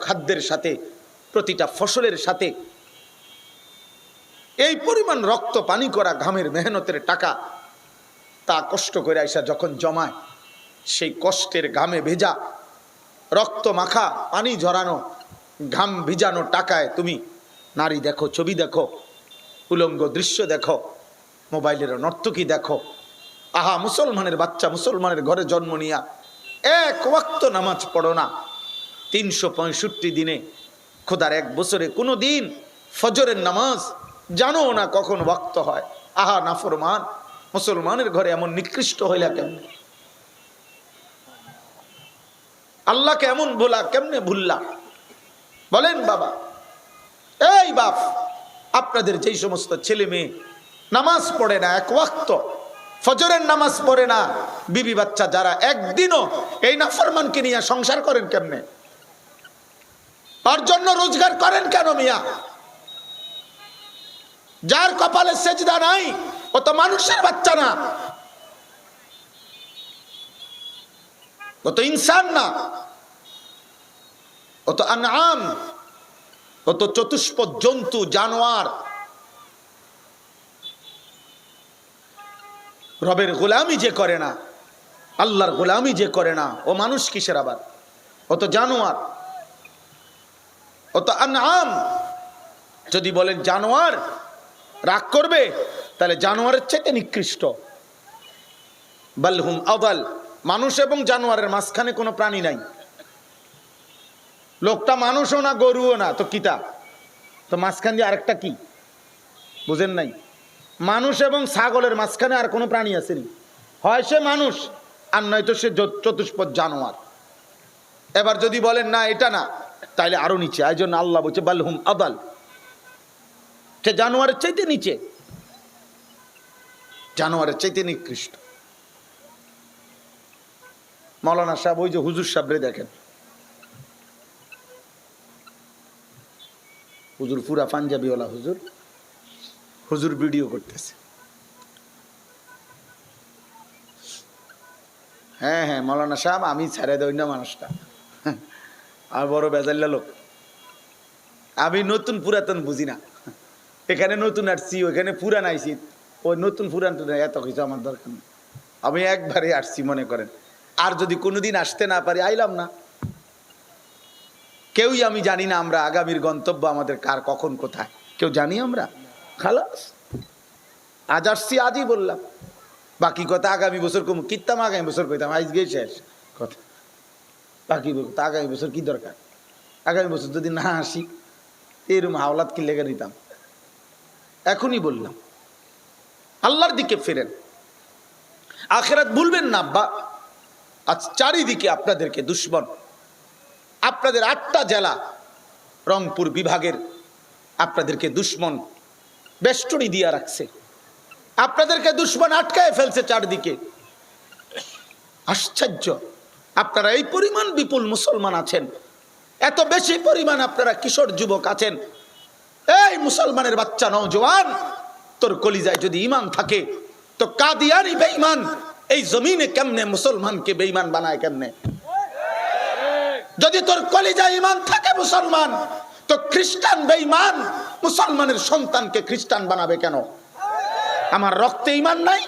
খাদ্যের সাথে, প্রতিটা ফসলের সাথে এই পরিমাণ রক্ত পানি করা ঘামের মেহনতের টাকা, তা কষ্ট করে আইসা যখন জমায়, সেই কষ্টের ঘামে ভেজা, রক্ত মাখা, পানি ঝরানো, ঘাম ভিজানো টাকায় তুমি নারী দেখো, ছবি দেখো, উলঙ্গ দৃশ্য দেখো, মোবাইলের নর্তকী দেখো। আহা, মুসলমানের বাচ্চা মুসলমানের ঘরে জন্ম নিয়া এক ওয়াক্ত নামাজ পড়ো না, 365 দিনে, খোদার এক বছরে কোনো দিন ফজরের নামাজ জানো না কখন ওয়াক্ত হয়। আহা নাফরমান, মুসলমানের ঘরে এমন নিকৃষ্ট হইলা কেমনে? আল্লাহকে এমন ভোলা কেমনে ভুললা? বলেন বাবা, এই বাপ, আপনাদের যেই সমস্ত ছেলে মেয়ে নামাজ পড়ে না, এক ওয়াক্ত ফজরের নামাজ পড়ে না, বিবি বাচ্চা যারা, একদিনও এই নাফরমানকে নিয়ে সংসার করেন কেমনে? তার জন্য রোজগার করেন কেন মিয়া? যার কপালে সেজদা নাই, ও তো মানুষের বাচ্চা না, ও তো ইনসান না, ও তো আনআম, ও তো চতুষ্পদ জন্তু, জানোয়ার। রবের গোলামি যে করে না, আল্লাহর গোলামি যে করে না, ও মানুষ কিসের আবার? ও তো জানোয়ার, ও তো আনআম। যদি বলেন জানোয়ার রাগ করবে, তাহলে জানোয়ারের চেয়ে নিকৃষ্ট। বালহুম আদাল, মানুষ এবং জানোয়ারের মাঝখানে কোনো প্রাণী নাই। লোকটা মানুষও না, গরুও না, তো কিতা? তো মাঝখান দিয়ে আরেকটা কি বুঝেন নাই? মানুষ এবং ছাগলের মাঝখানে আর কোনো প্রাণী আসেনি। হয় সে মানুষ, আর নয়তো সে চতুষ্পদ জানোয়ার। এবার যদি বলেন না এটা না, তাইলে আরো নিচে। এই জন্য আল্লাহ বলছে বালহুম আদাল, সে জানোয়ারের চাইতে নিচে, জানোয়ারের চাইতে নিকৃষ্ট। মৌলানা সাহেব, ওই যে হুজুর সাহেবরে দেখেন, হুজুর পুরা পাঞ্জাবিওয়ালা হুজুর, হুজুর ভিডিও করতেছে। হ্যাঁ হ্যাঁ, মৌলানা সাহেব, আমি ছেড়ে দেই না মানুষটা, আর বড় বেজাল্লা লোক। আমি নতুন পুরাতন বুঝি না, এখানে নতুন আসছি, ওইখানে পুরান আইছি, ওই নতুন পুরান এত কিছু আমার দরকার নেই। আমি একবারে আসছি মনে করেন, আর যদি কোনোদিন আসতে না পারি, আইলাম না। কেউই আমি জানি না আমরা আগামীর গন্তব্য আমাদের কার, কখন, কোথায়, কেউ জানি আমরা? খালাস, আজ আসছি, আজই বললাম, বাকি কথা আগামী বছর কম কিতাম, আগামী বছর কইতাম, আজকেই শেষ কথা। বাকি তো আগামী বছর কি দরকার, আগামী বছর যদি না আসি এরকম হাওলাত কি লেগে নিতাম। এখনই বললাম আল্লাহর দিকে ফেরেন, আখিরাত ভুলবেন না আব্বা। আজ চারিদিকে আপনাদেরকে দুশ্মন, আপনাদের 8টা জেলা রংপুর বিভাগের আপনাদেরকে দুশ্মন বেষ্টনী দিয়া রাখছে, আপনাদেরকে দুশ্মন আটকায় ফেলছে চারদিকে। আশ্চর্য, আপনারা এই পরিমাণ বিপুল মুসলমান আছেন, এত বেশি পরিমাণ আপনারা কিশোর যুবক আছেন। এই মুসলমানের বাচ্চা নওজোয়ান, তোর কলিজায় যদি ঈমান থাকে তো কাদিয়ানি বেঈমান এই জমিনে কেমনে মুসলমানকে বেঈমান বানায় কেমনে? যদি তোর কলিজায় ঈমান থাকে মুসলমান, তো খ্রিস্টান বেঈমান মুসলমানের সন্তানকে খ্রিস্টান বানাবে কেন? আমার রক্তে ঈমান নাই?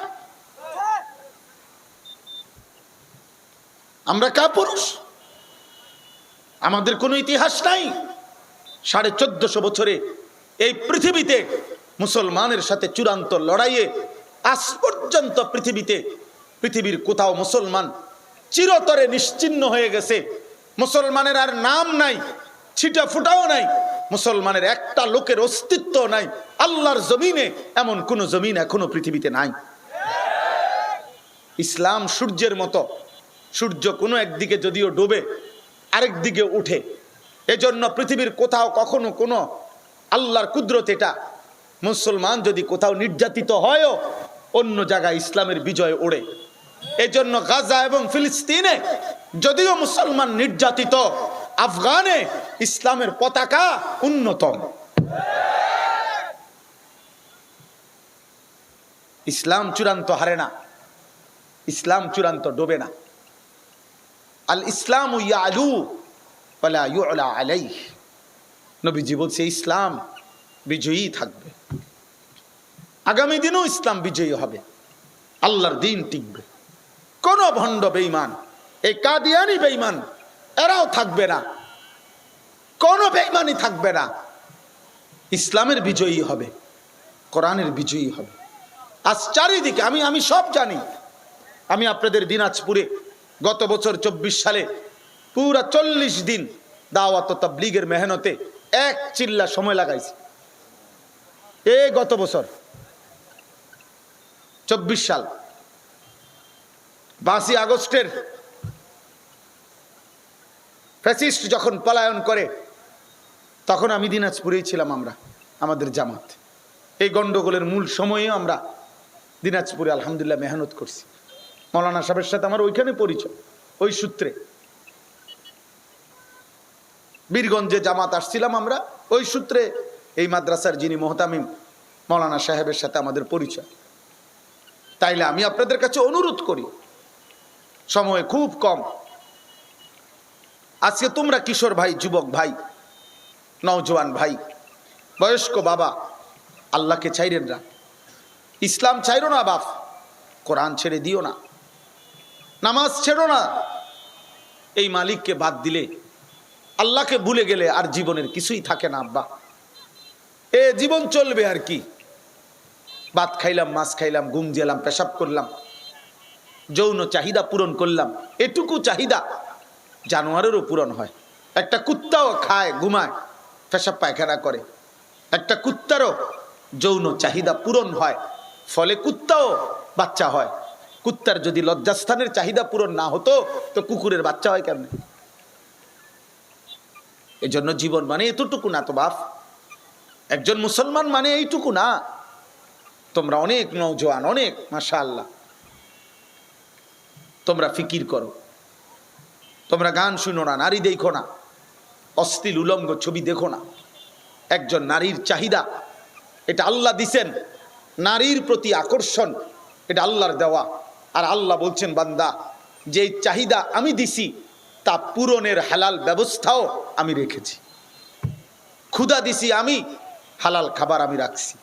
আমরা কাপুরুষ, আমাদের কোনো ইতিহাস নাই। 1450 বছরে এই পৃথিবীতে মুসলমানের সাথে চূড়ান্ত লড়াইয়ে আজ পর্যন্ত পৃথিবীর কোথাও মুসলমান চিরতরে নিশ্চিহ্ন হয়ে গেছে। মুসলমানের আর নাম নাই, ছিটা ফুটাও নাই, মুসলমানের একটা লোকের অস্তিত্ব নাই। আল্লাহর জমিনে এমন কোন জমিন এখনো পৃথিবীতে নাই। ইসলাম সূর্যের মতো, সূর্য কোনো একদিকে যদিও ডুবে আরেক দিকে উঠে, এজন্য পৃথিবীর কোথাও কখনো কোনো আল্লাহর কুদরত এটা, মুসলমান যদি কোথাও নির্যাতিত হয়ও অন্য জায়গায় ইসলামের বিজয় ওড়ে। এজন্য গাজা এবং ফিলিস্তিনে যদিও মুসলমান নির্যাতিত, আফগানে ইসলামের পতাকা উন্নতম। ইসলাম চূড়ান্ত হারে না, ইসলাম চূড়ান্ত ডোবে না। আল ইসলাম ইয়ালু ওয়ালা ইউলা আলাইহি, নবীজি বলছে ইসলাম বিজয়ী থাকবে, আগামী দিনেও ইসলাম বিজয়ী হবে, আল্লাহর দ্বীন টিকবে। কোন ভণ্ড বেঈমান, এই কাদিয়ানি বেঈমান এরাও থাকবে না, কোন বেঈমানি থাকবে না। ইসলামের বিজয়ী হবে, কোরআনের বিজয়ী হবে। আজ চারিদিকে আমি সব জানি। আমি আপনাদের দিনাজপুরে গত বছর 24 সালে পুরা 40 দিন দাওয়াত ও তাবলীগের মেহনতে এক চিল্লা সময় লাগাইছি। এই গত বছর 24 সাল 22 আগস্টের ফ্যাসিস্ট যখন পলায়ন করে তখন আমি দিনাজপুরেই ছিলাম। আমাদের জামাত এই গন্ডগোলের মূল সময়ে আমরা দিনাজপুরে আলহামদুলিল্লাহ মেহনত করছি। মৌলানা সাহেবের সাথে আমার ওইখানে পরিচয়, ওই সূত্রে বীরগঞ্জে জামাত আসছিলাম আমরা, ওই সূত্রে এই মাদ্রাসার যিনি মোহতামিম মৌলানা সাহেবের সাথে আমাদের পরিচয়। তাইলে আমি আপনাদের কাছে অনুরোধ করি, সময় খুব কম, আজকে তোমরা কিশোর ভাই, যুবক ভাই, নওজোয়ান ভাই, বয়স্ক বাবা, আল্লাহকে ছাইরেন না, ইসলাম ছাইরো না বাপ, কোরআন ছেড়ে দিও না, নামাজ ছেড়ো না। এই মালিককে বাদ দিলে, আল্লাহকে ভুলে গেলে আর জীবনের কিছুই থাকে না আব্বা। এ জীবন চলবে আর কি? ভাত খাইলাম, মাছ খাইলাম, ঘুম দিলাম, পেশাব করলাম, যৌন চাহিদা পূরণ করলাম, এটুকু চাহিদা জানোয়ারেরও পূরণ হয়। একটা কুত্তাও খায়, ঘুমায়, পেশাব পায়খানা করে, একটা কুত্তারও যৌন চাহিদা পূরণ হয়, ফলে কুত্তাও বাচ্চা হয়। কুত্তার যদি লজ্জাস্থানের চাহিদা পূরণ না হতো তো কুকুরের বাচ্চা হয় কেমনে? এজন্য জীবন মানে এতটুকু না তো বাপ, একজন মুসলমান মানে এইটুকু না। তোমরা অনেক নওজোয়ান, অনেক মাশাআল্লাহ, তোমরা ফিকির করো, তোমরা গান শুনো না, নারী দেখো না, অশ্লীল উলঙ্গ ছবি দেখো না। একজন নারীর চাহিদা এটা আল্লাহ দিছেন, নারীর প্রতি আকর্ষণ এটা আল্লাহর দেওয়া। আর আল্লাহ বলছেন বান্দা, যে চাহিদা আমি দিছি তা পূরণের হালাল ব্যবস্থাও আমি রেখেছি। ক্ষুধা দিছি আমি, হালাল খাবার আমি রাখছি।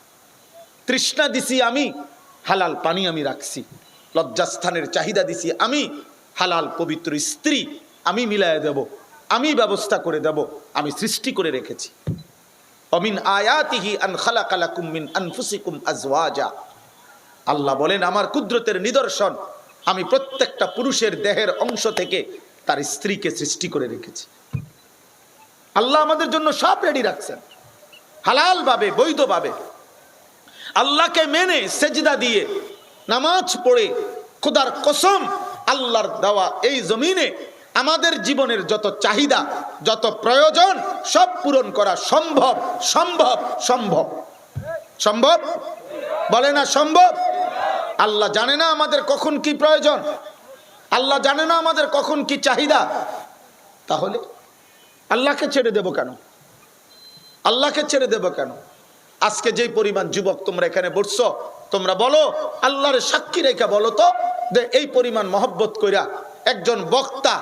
তৃষ্ণা দিছি আমি, হালাল পানি আমি রাখছি। লজ্জাস্থানের চাহিদা দিছি আমি, হালাল পবিত্র স্ত্রী আমি মিলায়ে দেব, আমি ব্যবস্থা করে দেব, আমি সৃষ্টি করে রেখেছি। অমিন আয়াতিহি আন খালাকা লাকুম মিন আনফুসিকুম আজওয়াজা, আল্লাহ বলেন আমার কুদরতের নিদর্শন, আমি প্রত্যেকটা পুরুষের দেহের অংশ থেকে তার স্ত্রীকে সৃষ্টি করে রেখেছে। আল্লাহ আমাদের জন্য সব রেডি রাখছেন, হালাল ভাবে, বৈধভাবে। আল্লাহকে মেনে সেজদা দিয়ে নামাজ পড়ে খোদার কসম আল্লাহর দেওয়া এই জমিনে আমাদের জীবনের যত চাহিদা, যত প্রয়োজন সব পূরণ করা সম্ভব। সম্ভব সম্ভব সম্ভব বলে না সম্ভব? আল্লাহ জানে না আমাদের কখন কি প্রয়োজন? আল্লাহ জানে না আমাদের কখন কি চাহিদা? তাহলে আল্লাহকে ছেড়ে দেব কেন? আল্লাহকে ছেড়ে দেব কেন? আজকে যেই পরিমাণ যুবক তোমরা এখানে বসছো, তোমরা বলো, আল্লাহর সাক্ষী রেখা বলো তো, যে এই পরিমাণ মহব্বত কইরা একজন বক্তা,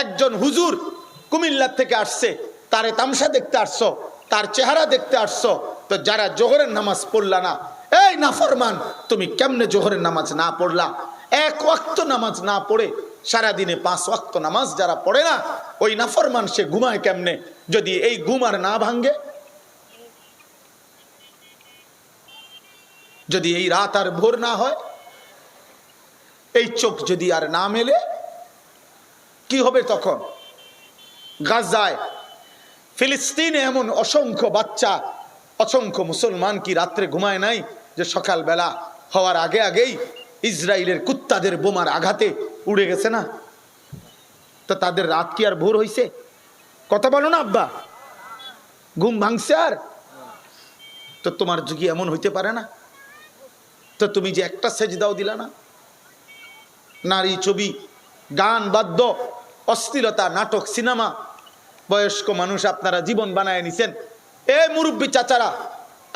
একজন হুজুর কুমিল্লা থেকে আসছে, তারে তামসা দেখতে আসছো, তার চেহারা দেখতে আসছো, তো যারা জোহরের নামাজ পড়লা না, এই নাফরমান, তুমি কেমনে জোহরের নামাজ না পড়লা? এক ওয়াক্ত নামাজ না পড়ে সারাদিনে 5 ওয়াক্ত নামাজ যারা পড়ে না, ওই নাফরমান সে ঘুমায় কেমনে? যদি এই ঘুম আর না ভাঙ্গে, যদি এই রাত আর ভোর না হয়, এই চোখ যদি আর না মেলে, কি হবে তখন? গাজায়, ফিলিস্তিনে এমন অসংখ্য বাচ্চা, অসংখ্য মুসলমান কি রাত্রে ঘুমায় নাই যে সকালবেলা হওয়ার আগে আগেই ইসরায়েলের কুত্তাদের বোমার আঘাতে উড়ে গেছে না? তো তাদের রাত কি আর ভোর হইছে? কথা বলো না আব্বা, ঘুম ভাঙছে আর? তো তোমার যুগে এমন হইতে পারে না? তো তুমি যে একটা সেজদাও দিলা না, নারী ছবি, গান, বাদ্য, অশ্লীলতা, নাটক, সিনেমা, বয়স্ক মানুষ আপনারা জীবন বানায় নিছেন। এ মুরব্বী চাচারা,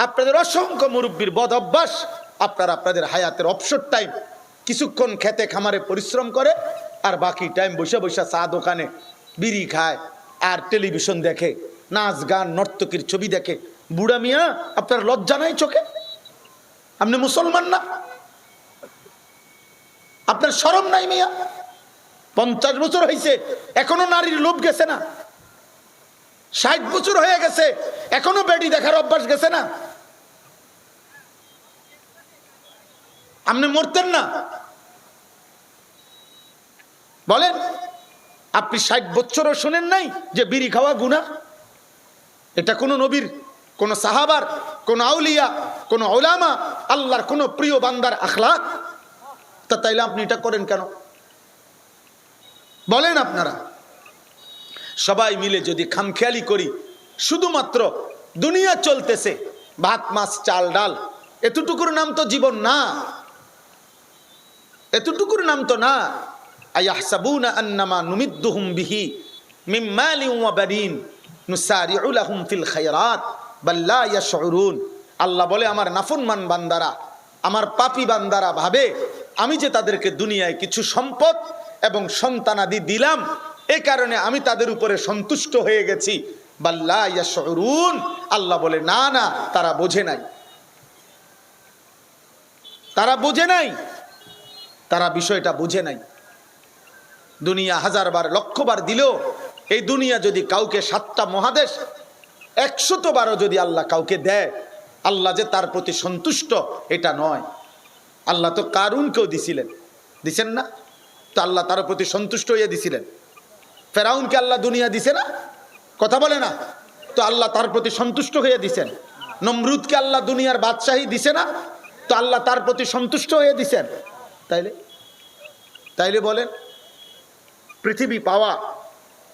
আপনাদের অসংখ্য মুরব্বীর বদ অভ্যাস, আপনারা আপনাদের হায়াতের অবসর টাইম কিছুক্ষণ খেতে খামারে পরিশ্রম করে, আর বাকি টাইম বসে বসে চা দোকানে বিড়ি খায় আর টেলিভিশন দেখে, নাচ গান নর্তকীর ছবি দেখে। বুড়া মিয়া, আপনার লজ্জা নাই চোখে? আপনি মুসলমান না? আপনার শরম নাই মিয়া? 50 বছর হয়েছে, এখনো নারীর লোভ গেছে না? 60 বছর হয়ে গেছে, এখনো বেডি দেখার অভ্যাস গেছে না? আপনি মরতেন না? বলেন, আপনি 60 বছরও শুনেন নাই যে বিড়ি খাওয়া গুনাহ? এটা কোন নবীর, কোন সাহাবার, কোন আউলিয়া, কোন উলামা, আল্লাহর কোন প্রিয় বান্দার আখলাক? তা তাইলে আপনি এটা করেন কেন? বলেন। আপনারা সবাই মিলে যদি খামখেয়ালি করি, শুধুমাত্র দুনিয়া চলতেছে, ভাত মাছ চাল ডাল, এতটুকুর নাম তো জীবন না, এতটুকুর নাম তো না। আয়াহসাবুনা আন্নামা নুমিদ্দুহুম বিহি মিন মালিন ওয়া বানিন নুসারিউ লাহুম ফিল খায়রাত বাল লা ইয়াশউরুন। আল্লাহ বলে, আমার নাফরমান বান্দারা, আমার পাপী বান্দারা ভাবে আমি যে তাদেরকে দুনিয়ায় কিছু সম্পদ এবং সন্তানাদি দিলাম, এই কারণে আমি তাদের উপরে সন্তুষ্ট হয়ে গেছি। বাল লা ইয়াশউরুন, আল্লাহ বলে, না না, তারা বোঝে নাই, তারা বোঝে নাই, তারা বিষয়টা বুঝে নাই। দুনিয়া 1000 বার 1,00,000 বার দিলেও এই দুনিয়া যদি কাউকে 7টা মহাদেশ 100 বারও যদি আল্লাহ কাউকে দেয়, আল্লাহ যে তার প্রতি সন্তুষ্ট এটা নয়। আল্লাহ তো কারুনকেও দিছিলেন, দিছেন না? তো আল্লাহ তার প্রতি সন্তুষ্ট হয়ে দিছিলেন। ফেরাউনকে আল্লাহ দুনিয়া দিছে না? কথা বলে না? তো আল্লাহ তার প্রতি সন্তুষ্ট হয়ে দিছেন। নমরুদকে আল্লাহ দুনিয়ার বাদশাহী দিছে না? তো আল্লাহ তার প্রতি সন্তুষ্ট হয়ে দিছেন। তাইলে বলেন, পৃথিবী পাওয়া,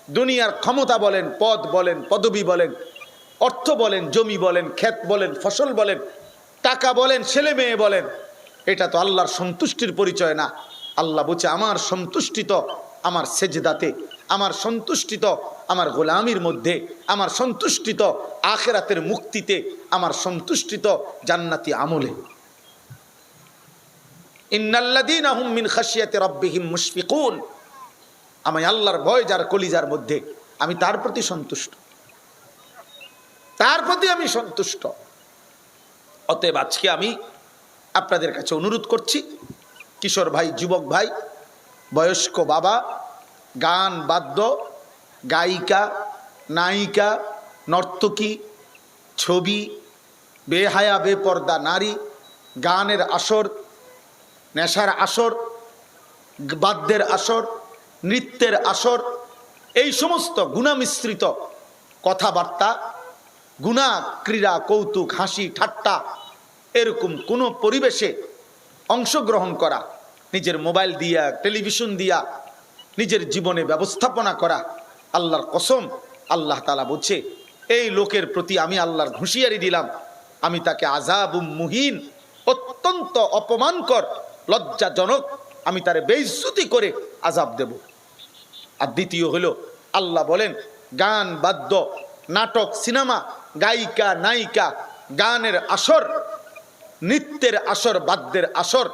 দুনিয়ার ক্ষমতা বলেন, পদ বলেন, পদবী বলেন, অর্থ বলেন, জমি বলেন, ক্ষেত বলেন, ফসল বলেন, টাকা বলেন, ছেলে মেয়ে বলেন, এটা তো আল্লাহর সন্তুষ্টির পরিচয় না। আল্লাহ বলছে, আমার সন্তুষ্টিত আমার সেজদাতে, আমার সন্তুষ্টিত আমার গোলামির মধ্যে, আমার সন্তুষ্টিত আখিরাতের মুক্তিতে, আমার সন্তুষ্টিত জান্নাতি আমলে। ইন্নাল্লাযীনা হুম মিন খাশিয়াতি রাব্বিহিম মুশফিকুন। আমি আল্লাহর ভয় যার কলিজার মধ্যে, আমি তার প্রতি সন্তুষ্ট, তার প্রতি আমি সন্তুষ্ট। অতএব আজকে আমি আপনাদের কাছে অনুরোধ করছি, কিশোর ভাই, যুবক ভাই, বয়স্ক বাবা, গান বাদ্য, গায়িকা, নায়িকা, নর্তকী, ছবি, বেহায়া বেপর্দা নারী, গানের আসর, নেশার আসর, বাদ্যের আসর, নৃত্যের আসর, এই সমস্ত গুনাহ মিশ্রিত কথাবার্তা, গুনাহ, ক্রীড়া, কৌতুক, হাসি ঠাট্টা, এরকম কোনো পরিবেশে অংশগ্রহণ করা, নিজের মোবাইল দিয়া, টেলিভিশন দিয়া নিজের জীবনে ব্যবস্থাপনা করা, আল্লাহর কসম আল্লাহ তাআলা বলছে এই লোকের প্রতি আমি আল্লাহর হুঁশিয়ারি দিলাম, আমি তাকে আযাবুম মুহিন, অত্যন্ত অপমানকর, লজ্জাজনক, আমি তারে বেইজ্জতি করে আযাব দেব। আর দ্বিতীয় হলো আল্লাহ বলেন গান, বাদ্য, নাটক, সিনেমা, গায়িকা, নায়িকা, গানের আসর, নৃত্যের আসর, বাদ্যের আসর,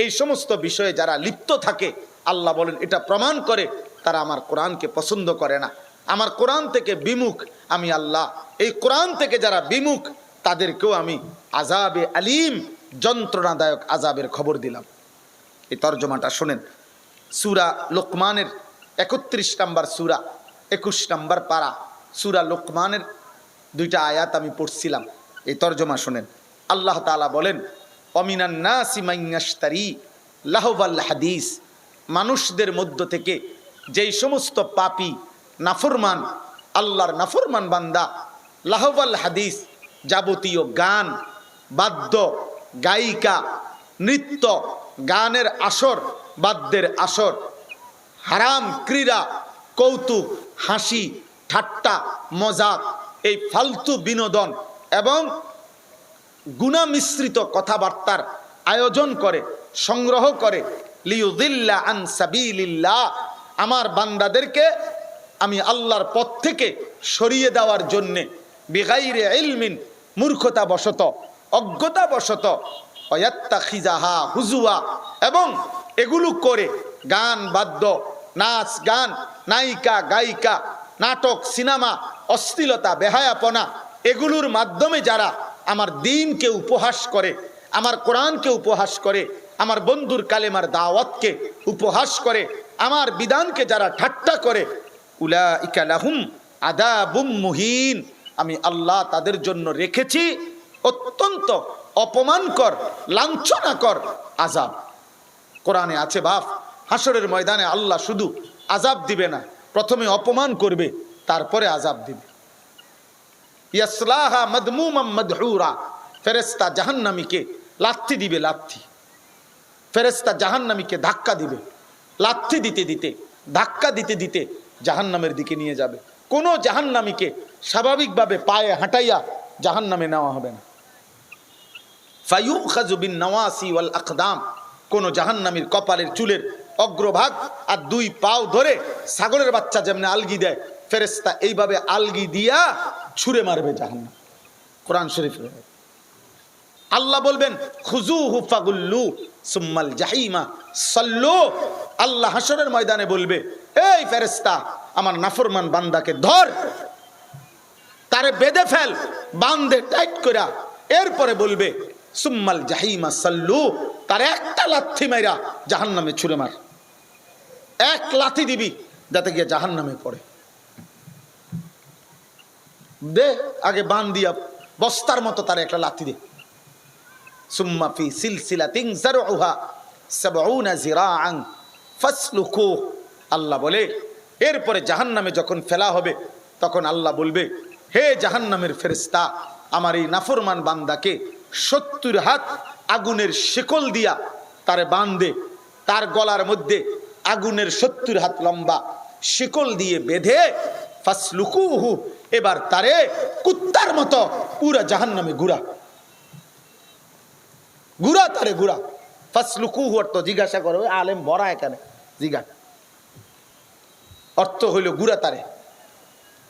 এই সমস্ত বিষয়ে যারা লিপ্ত থাকে, আল্লাহ বলেন এটা প্রমাণ করে তারা আমার কোরআনকে পছন্দ করে না, আমার কোরআন থেকে বিমুখ। আমি আল্লাহ এই কোরআন থেকে যারা বিমুখ তাদেরকেও আমি আযাবে আলিম, যন্ত্রণাদায়ক আযাবের খবর দিলাম। এই তর্জমাটা শোনেন, সূরা লোকমানের 31 নম্বর সূরা 21 নম্বর পারা, সূরা লোকমানের 2টা আয়াত আমি পড়ছিলাম, এই তর্জমা শোনেন। আল্লাহ তাআলা বলেন অমিনান নাসি মান ইয়াশতারি লাহওয়াল হাদিস, মানুষদের মধ্য থেকে যেই সমস্ত পাপী, নাফরমান, আল্লাহর নাফরমান বান্দা, লাহওয়াল হাদিস, যাবতীয় গান, বাদ্য, গায়িকা, নৃত্য, গানের আসর, বাদ্যের আসর, হারাম ক্রীড়া, কৌতুক, হাসি ঠাট্টা, মজাক, এই ফালতু বিনোদন এবং গুনাহ মিশ্রিত কথাবার্তার আয়োজন করে, সংগ্রহ করে, লিয়ুদিল্লা আন সাবিলিল্লাহ, আমার বান্দাদেরকে আমি আল্লাহর পথ থেকে সরিয়ে দেওয়ার জন্যে, বিগাইরে ইলমিন, মূর্খতা বশত, অজ্ঞতা বশত, ওয়াত্তাখিজাহা হুজুয়া, এবং এগুলো করে গান, বাদ্য, নাচ গান, নায়িকা, গায়িকা, নাটক, সিনেমা, অশ্লীলতা, বেহায়াপনা, এগুলোর মাধ্যমে যারা আমার দ্বীনকে উপহাস করে, আমার কোরআনকে উপহাস করে, আমার বন্ধুর কালেমার দাওয়াতকে উপহাস করে, আমার বিধানকে যারা ঠাট্টা করে, উলাইকা লাহুম আযাবুম মুহিন, আমি আল্লাহ তাদের জন্য রেখেছি অত্যন্ত অপমানকর, লাঞ্ছনাকর আযাব। কোরআনে আছে বাপ, হাসরের ময়দানে আল্লাহ শুধু আযাব দিবে না, প্রথমে অপমান করবে, তারপরে আযাব দিবে। ইয়াসলাহা মাদমুমাম মাদহুরা, ফেরেশতা জাহান্নামীকে লাথি দিবে, লাথি, ফেরেশতা জাহান্নামীকে ধাক্কা দিবে, লাথি দিতে দিতে, ধাক্কা দিতে দিতে জাহান্নামের দিকে নিয়ে যাবে। কোনো জাহান্নামীকে স্বাভাবিকভাবে পায়ে হাঁটাইয়া জাহান্নামে নেওয়া হবে না। ফায়ুখাযু বিন নওয়াসি ওয়াল আকদাম, কোন জাহান্নামীর কপালের চুলের অগ্রভাগ আর 2 পাও ধরে ছাগলের বাচ্চা যেমন আলগি দেয়, ফেরেশতা এইভাবে আলগি দিয়া ছুঁড়ে মারবে জাহান্নাম। কোরআন শরীফে আল্লাহ বলবেন খুযুহু ফাগুল্লু সুম্মাল জাহিমা সাল্লু, আল্লাহ হাসরের ময়দানে বলবে এই ফেরেশতা আমার নাফরমান বান্দাকে ধর, তারে বেঁধে ফেল, বাঁধে টাইট কইরা, এরপরে বলবে সুম্মাল জাহিমা সাল্লু, তার একটা লাথি মাইরা জাহান্নামে ছুঁড়ে মার, এক লাথি দিবি যাতে গিয়ে জাহান্নামে পড়ে। দে আগে বান দিয়া বস্তার মতো তার একটা লাথি দে। সুম্মা ফি সিলসিলাতিন যারউহা ৭০ যিরাআন ফাসলুকু, আল্লাহ বলে এরপরে জাহান্নামে যখন ফেলা হবে তখন আল্লাহ বলবে হে জাহান্নামের ফেরেশতা, আমার এই নাফরমান বান্দাকে ৭০ হাত আগুনের শিকল দিয়া তারে বাঁধে, তার গলার মধ্যে আগুনের ৭০ হাত লম্বা শিকল দিয়ে বেঁধে ফাসলুকুহু, এবার তারে কুত্তার মতো পুরা জাহান্নামে ঘুরা, ঘুরা তারে ঘুরা। ফাসলুকুহু অর্থ জিজ্ঞাসা করো, আলেম ভরা এখানে জিজ্ঞা, অর্থ হইল ঘুরা তারে,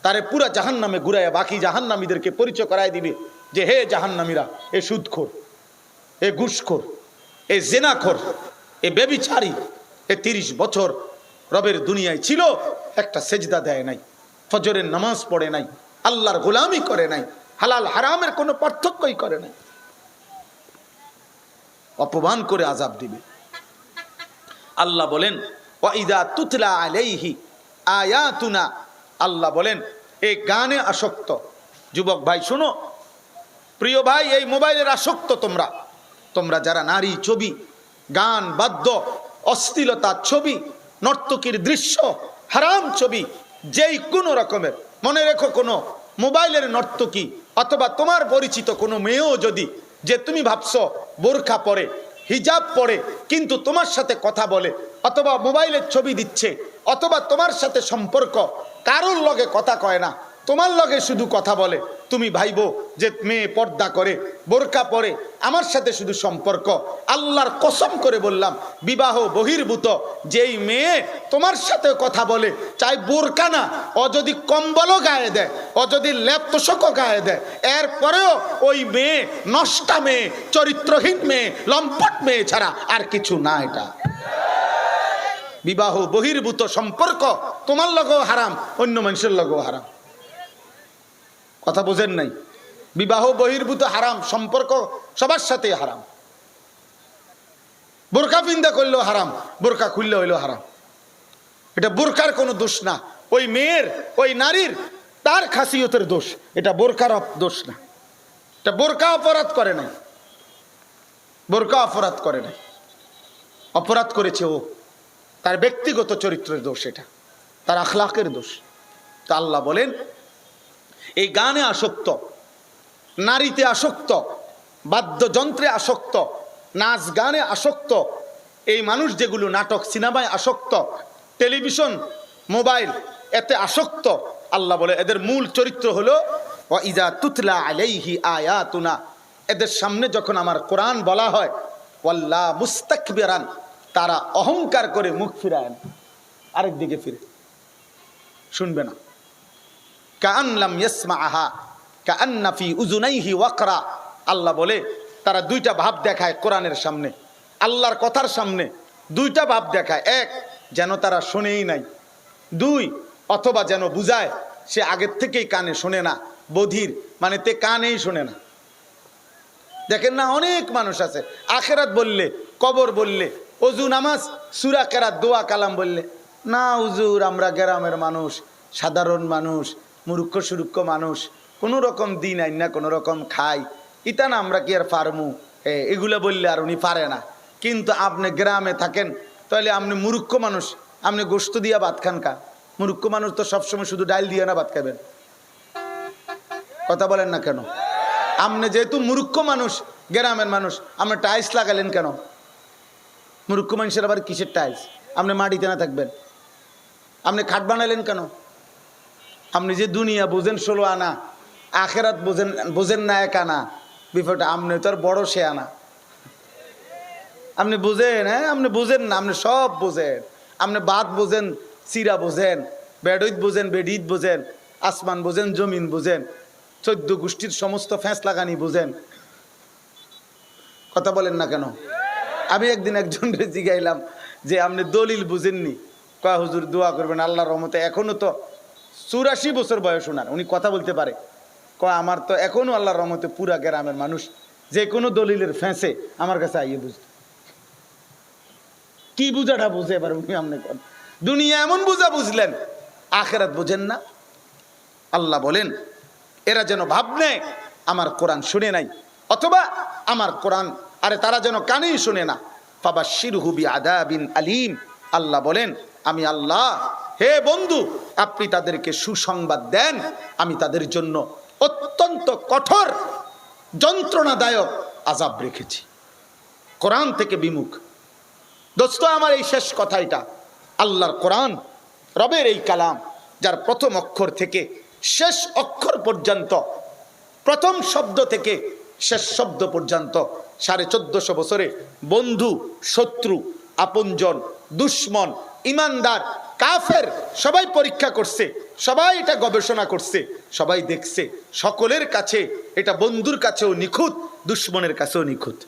তারে পুরা জাহান্নামে ঘুরাইয়া বাকি জাহান্নামীদেরকে পরিচয় করায় দিবে যে হে জাহান্নামীরা, এ সুদখোর, এ ঘুষখোর, এ জেনাখোর, এ ব্যভিচারী, এ 30 বছর রবের দুনিয়ায় ছিল, একটা সেজদা দেয় নাই, ফজরের নামাজ পড়ে নাই, আল্লাহর গোলামি করে নাই, হালাল হারামের কোনো পার্থক্যই করে নাই, অপমান করে আযাব দিবে। আল্লাহ বলেন ওয়াইদা তুতলা আলাইহি আয়াতুনা, আল্লাহ বলেন এই গানে আসক্ত যুবক ভাই শোনো, প্রিয় ভাই এই মোবাইলের আসক্ত তোমরা, তোমরা যারা নারী ছবি, গান, বাদ্য, অশ্লীলতার ছবি, নর্তকীর দৃশ্য, হারাম ছবি, যেই কোনো রকমের, মনে রেখো, কোনো মোবাইলের নর্তকী অথবা তোমার পরিচিত কোনো মেয়েও যদি, যে তুমি ভাবছো বোরকা পরে হিজাব পরে কিন্তু তোমার সাথে কথা বলে অথবা মোবাইলের ছবি দিচ্ছে অথবা তোমার সাথে সম্পর্ক, কারোর লগে কথা কয় না, তোমার লগে শুধু কথা বলে, তুমি ভাইবো যে মেয়ে পর্দা করে বোরকা পরে আমার সাথে শুধু সম্পর্ক, আল্লাহর কসম করে বললাম বিবাহ বহির্ভূত যেই মেয়ে তোমার সাথে কথা বলে, চাই বোরকা না, ও যদি কম্বলও গায়ে দেয়, ও যদি লেপ তোষকও গায়ে দেয়, এরপরেও ওই মেয়ে নষ্টা মেয়ে, চরিত্রহীন মেয়ে, লম্পট মেয়ে ছাড়া আর কিছু না। এটা বিবাহ বহির্ভূত সম্পর্ক তোমার লগেও হারাম, অন্য মানুষের লগেও হারাম। কথা বোঝেন নাই? বিবাহ বহির্ভূত হারাম, সম্পর্ক সবার সাথে হারাম। বোরকা পিন্দা করলেও হারাম, বোরকা খুললে হইলেও হারাম। এটা বোরকার কোনো দোষ না, ওই মেয়ের, ওই নারীর তার খাসিয়তের দোষ, এটা বোরকার দোষ না। এটা বোরকা অপরাধ করে নাই, বোরকা অপরাধ করে নাই, অপরাধ করেছে ও, তার ব্যক্তিগত চরিত্রের দোষ, এটা তার আখলাকের দোষ। তা আল্লাহ বলেন এই গানে আসক্ত, নারীতে আসক্ত, বাদ্যযন্ত্রে আসক্ত, নাচ গানে আসক্ত, এই মানুষ যেগুলো নাটক সিনেমায় আসক্ত, টেলিভিশন মোবাইল এতে আসক্ত, আল্লাহ বলে এদের মূল চরিত্র হলো ওয়া ইজা তুতলা আলাইহি আয়াতুনা, এদের সামনে যখন আমার কোরআন বলা হয় ওয়াল্লা মুস্তাকবিরান, তারা অহংকার করে মুখ ফিরায়, আরেক দিকে ফিরে শুনবে না। কাআন লাম ইয়াসমাআহা কাআন্না ফি উযুনাইহি ওয়াকরা, আল্লাহ বলে তারা দুইটা ভাব দেখায় কোরআনের সামনে, আল্লাহর কথার সামনে দুইটা ভাব দেখায়। এক, যেন তারা শোনেই নাই। দুই, অথবা যেন বুঝায় সে আগের থেকেই কানে শোনে না, বধির, মানে তে কানেই শোনে না। দেখেন না, অনেক মানুষ আছে আখেরাত বললে, কবর বললে, ওযু নামাজ সূরা কেরাত দোয়া কালাম বললে, না হুজুর আমরা গ্রামের মানুষ, সাধারণ মানুষ, মূর্খ সুরুক্ষ মানুষ, কোনো রকম দিন আইন না, কোনো রকম খাই, ইতা না আমরা কি আর পারমু, এগুলো বললে আর উনি পারে না। কিন্তু আপনি গ্রামে থাকেন, তাহলে আপনি মূর্খ মানুষ, আপনি গোশত দিয়া ভাত খান কা? মূর্খ মানুষ তো সবসময় শুধু ডাল দিয়ে না ভাত খাবেন। কথা বলেন না কেন? আপনি যেহেতু মূর্খ মানুষ, গ্রামের মানুষ, আপনি টাইলস লাগালেন কেন? মূর্খ মানুষের আবার কিসের টাইলস? আপনি মাটিতে না থাকবেন? আপনি খাট বানালেন কেন? আপনি যে দুনিয়া বুঝেন 16 আনা, আখেরাত বুঝেন না 1 আনা, বিপদটা আপনি তো আর বড় সে আনা। আপনি বুঝেন? হ্যাঁ, আপনি বুঝেন না, আপনি সব বুঝেন। আপনি বাদ বুঝেন, চিরা বুঝেন, বেডইত বুঝেন, বেডিত বুঝেন, আসমান বুঝেন, জমিন বুঝেন, 14 গোষ্ঠীর সমস্ত ফ্যাঁস লাগানি বুঝেন। কথা বলেন না কেন? আমি একদিন একজনকে জিগাইলাম যে আপনি দলিল বুঝেননি? কয় হুজুর দোয়া করবেন আল্লাহর রহমতে, এখনো তো 84 বছর বয়স ওনার, উনি কথা বলতে পারে। কয় আমার তো এখনো আল্লাহর রহমতে পুরা গ্রামের মানুষ যে কোনো দলিলের ফ্যাঁসে আমার কাছে আইয়ে বুঝতে। কি বুঝাটা বুঝে এবার উনি? আপনি দুনিয়া এমন বুঝা বুঝলেন, আখেরাত বুঝেন না। আল্লাহ বলেন এরা যেন ভাব নেয় আমার কোরআন শুনে নাই, অথবা আমার কোরআন আরে তারা যেন কানেই শুনে না। ফাবাশশিরহু বিআযাবিন আলীম, আল্লাহ বলেন আমি আল্লাহ, হে বন্ধু আপনি তাদেরকে সুসংবাদ দেন, আমি তাদের জন্য অত্যন্ত কঠোর যন্ত্রণাদায়ক আযাব রেখেছি। কোরআন থেকে বিমুখ দোস্ত আমার এই শেষ কথা, এটা আল্লাহর কোরআন, রবের এই কালাম, যার প্রথম অক্ষর থেকে শেষ অক্ষর পর্যন্ত, প্রথম শব্দ থেকে শেষ শব্দ পর্যন্ত 1450 বছরে বন্ধু, শত্রু, আপনজন, দুশ্মন, ইমানদার, কাফের সবাই পরীক্ষা করছে, সবাই এটা গবেষণা করছে, সবাই দেখছে, সকলের কাছে এটা বন্ধুর কাছেও নিখুঁত, দুশ্মনের কাছেও নিখুঁত।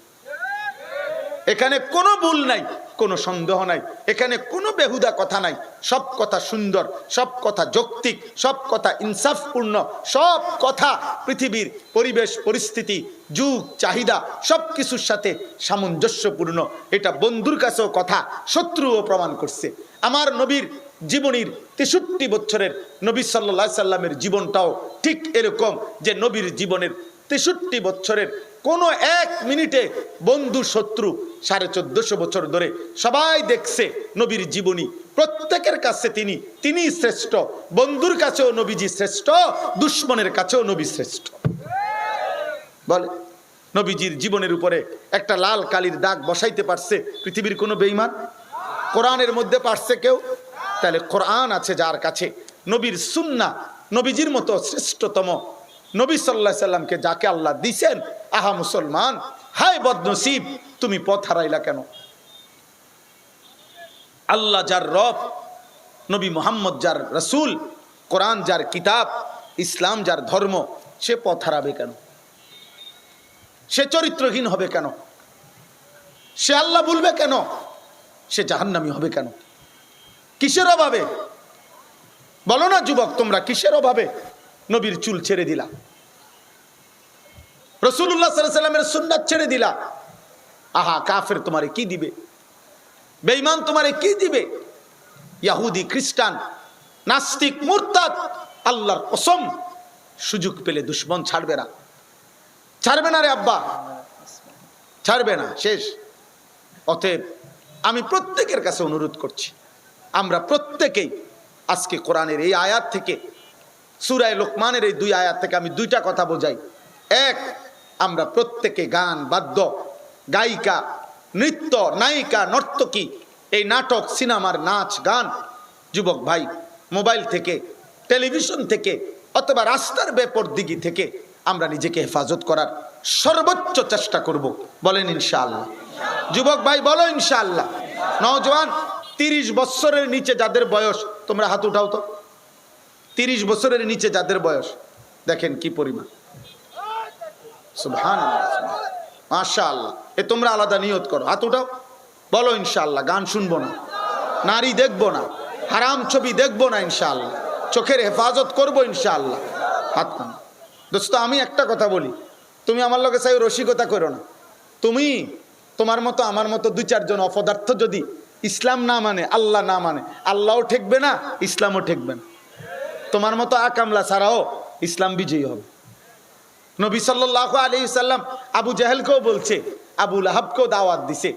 এখানে কোনো ভুল নাই, কোনো সন্দেহ নাই, এখানে কোনো বেহুদা কথা নাই, সব কথা সুন্দর, সব কথা যৌক্তিক, সব কথা ইনসাফপূর্ণ, সব কথা পৃথিবীর পরিবেশ পরিস্থিতি যুগ চাহিদা সব কিছুর সাথে সামঞ্জস্যপূর্ণ। এটা বন্ধুর কাছেও কথা, শত্রুও প্রমাণ করছে। আমার নবীর জীবনীর 63 বছরের নবী সাল্লাল্লাহু আলাইহি সাল্লামের জীবনটাও ঠিক এরকম, যে নবীর জীবনের 63 বছরের কোনো 1 মিনিটে বন্ধু শত্রু 1450 বছর ধরে সবাই দেখছে নবীর জীবনী প্রত্যেকের কাছে তিনি শ্রেষ্ঠ। বন্ধুর কাছেও নবীজি শ্রেষ্ঠ, দুশ্মনের কাছেও নবী শ্রেষ্ঠ। বলে নবীজির জীবনের উপরে একটা লাল কালির দাগ বসাইতে পারছে পৃথিবীর কোনো বেঈমান? কোরআনের মধ্যে পারছে কেউ? তাহলে কোরআন আছে যার কাছে, নবীর সুন্নাহ, নবীজির মতো শ্রেষ্ঠতম নবী সাল্লাল্লাহু আলাইহি সাল্লামকে যাকে আল্লাহ দিয়েছেন, আহা মুসলমান, হায় বদনসিব, তুমি পথ হারাইলা কেন? আল্লাহ যার রব, নবী মুহাম্মদ যার রাসূল, কোরআন যার কিতাব, ইসলাম যার ধর্ম, সে পথ হারাবে কেন? সে চরিত্রহীন হবে কেন? সে আল্লাহ ভুলবে কেন? সে জাহান্নামী হবে কেন? কিসের অভাবে? বলো না যুবক, তোমরা কিসের অভাবে নবীর চুল ছেড়ে দিলা, রাসূলুল্লাহ সাল্লাল্লাহু আলাইহি সাল্লামের সুন্নাত ছেড়ে দিলা? আহা, কাফের তোমারে কি দিবে? বেঈমান তোমারে কি দিবে? ইহুদি, খ্রিস্টান, নাস্তিক, মুরতাদ, আল্লাহর কসম, সুযোগ পেলে দুশমন ছাড়বে না। ছাড়বে না রে আব্বা, ছাড়বে না, শেষ। অতএব আমি প্রত্যেকের কাছে অনুরোধ করছি, আমরা প্রত্যেকেই আজকে কোরআনের এই আয়াত থেকে, সূরা লোকমানের এই 2 আয়াত থেকে আমি 2টা কথা বোঝাই। এক, আমরা প্রত্যেকে গান, বাদ্য, গায়িকা, নৃত্য, নায়িকা, নর্তকী, এই নাটক, সিনেমার নাচ গান, যুবক ভাই, মোবাইল থেকে, টেলিভিশন থেকে অথবা রাস্তার বেপরদিগি থেকে আমরা নিজেকে হেফাজত করার সর্বোচ্চ চেষ্টা করব। বলেন ইনশাআল্লাহ? যুবক ভাই বলো ইনশাআল্লাহ। নওজওয়ান, 30 বছরের নিচে যাদের বয়স, তোমরা হাত উঠাও তো। 30 বছরের নিচে যাদের বয়স, দেখেন কি পরিমাণ, সুবহানাল্লাহ, মাশাআল্লাহ। এ তোমরা আলাদা নিয়ত করো, হাত উঠাও, বলো ইনশাআল্লাহ গান শুনবো না, নারী দেখবো না, হারাম ছবি দেখবো না, ইনশাআল্লাহ চোখের হেফাজত করবো ইনশাআল্লাহ। হাত নাম। দোস্ত, আমি একটা কথা বলি, তুমি আমার লগে চাই রসিকতা করো না। তুমি তোমার মতো আমার মতো 2-4 জন অপদার্থ যদি ইসলাম না মানে, আল্লাহ না মানে, আল্লাহও ঠেকবে না, ইসলামও ঠেকবে না। তোমার মতো আকামলা ছাড়াও ইসলাম বিজয়ী হবে। নবী সাল্লাল্লাহু আলাইহি সাল্লাম আবু জাহেলকেও বলছে, আবু লাহাবকেও দাওয়াত দিছে,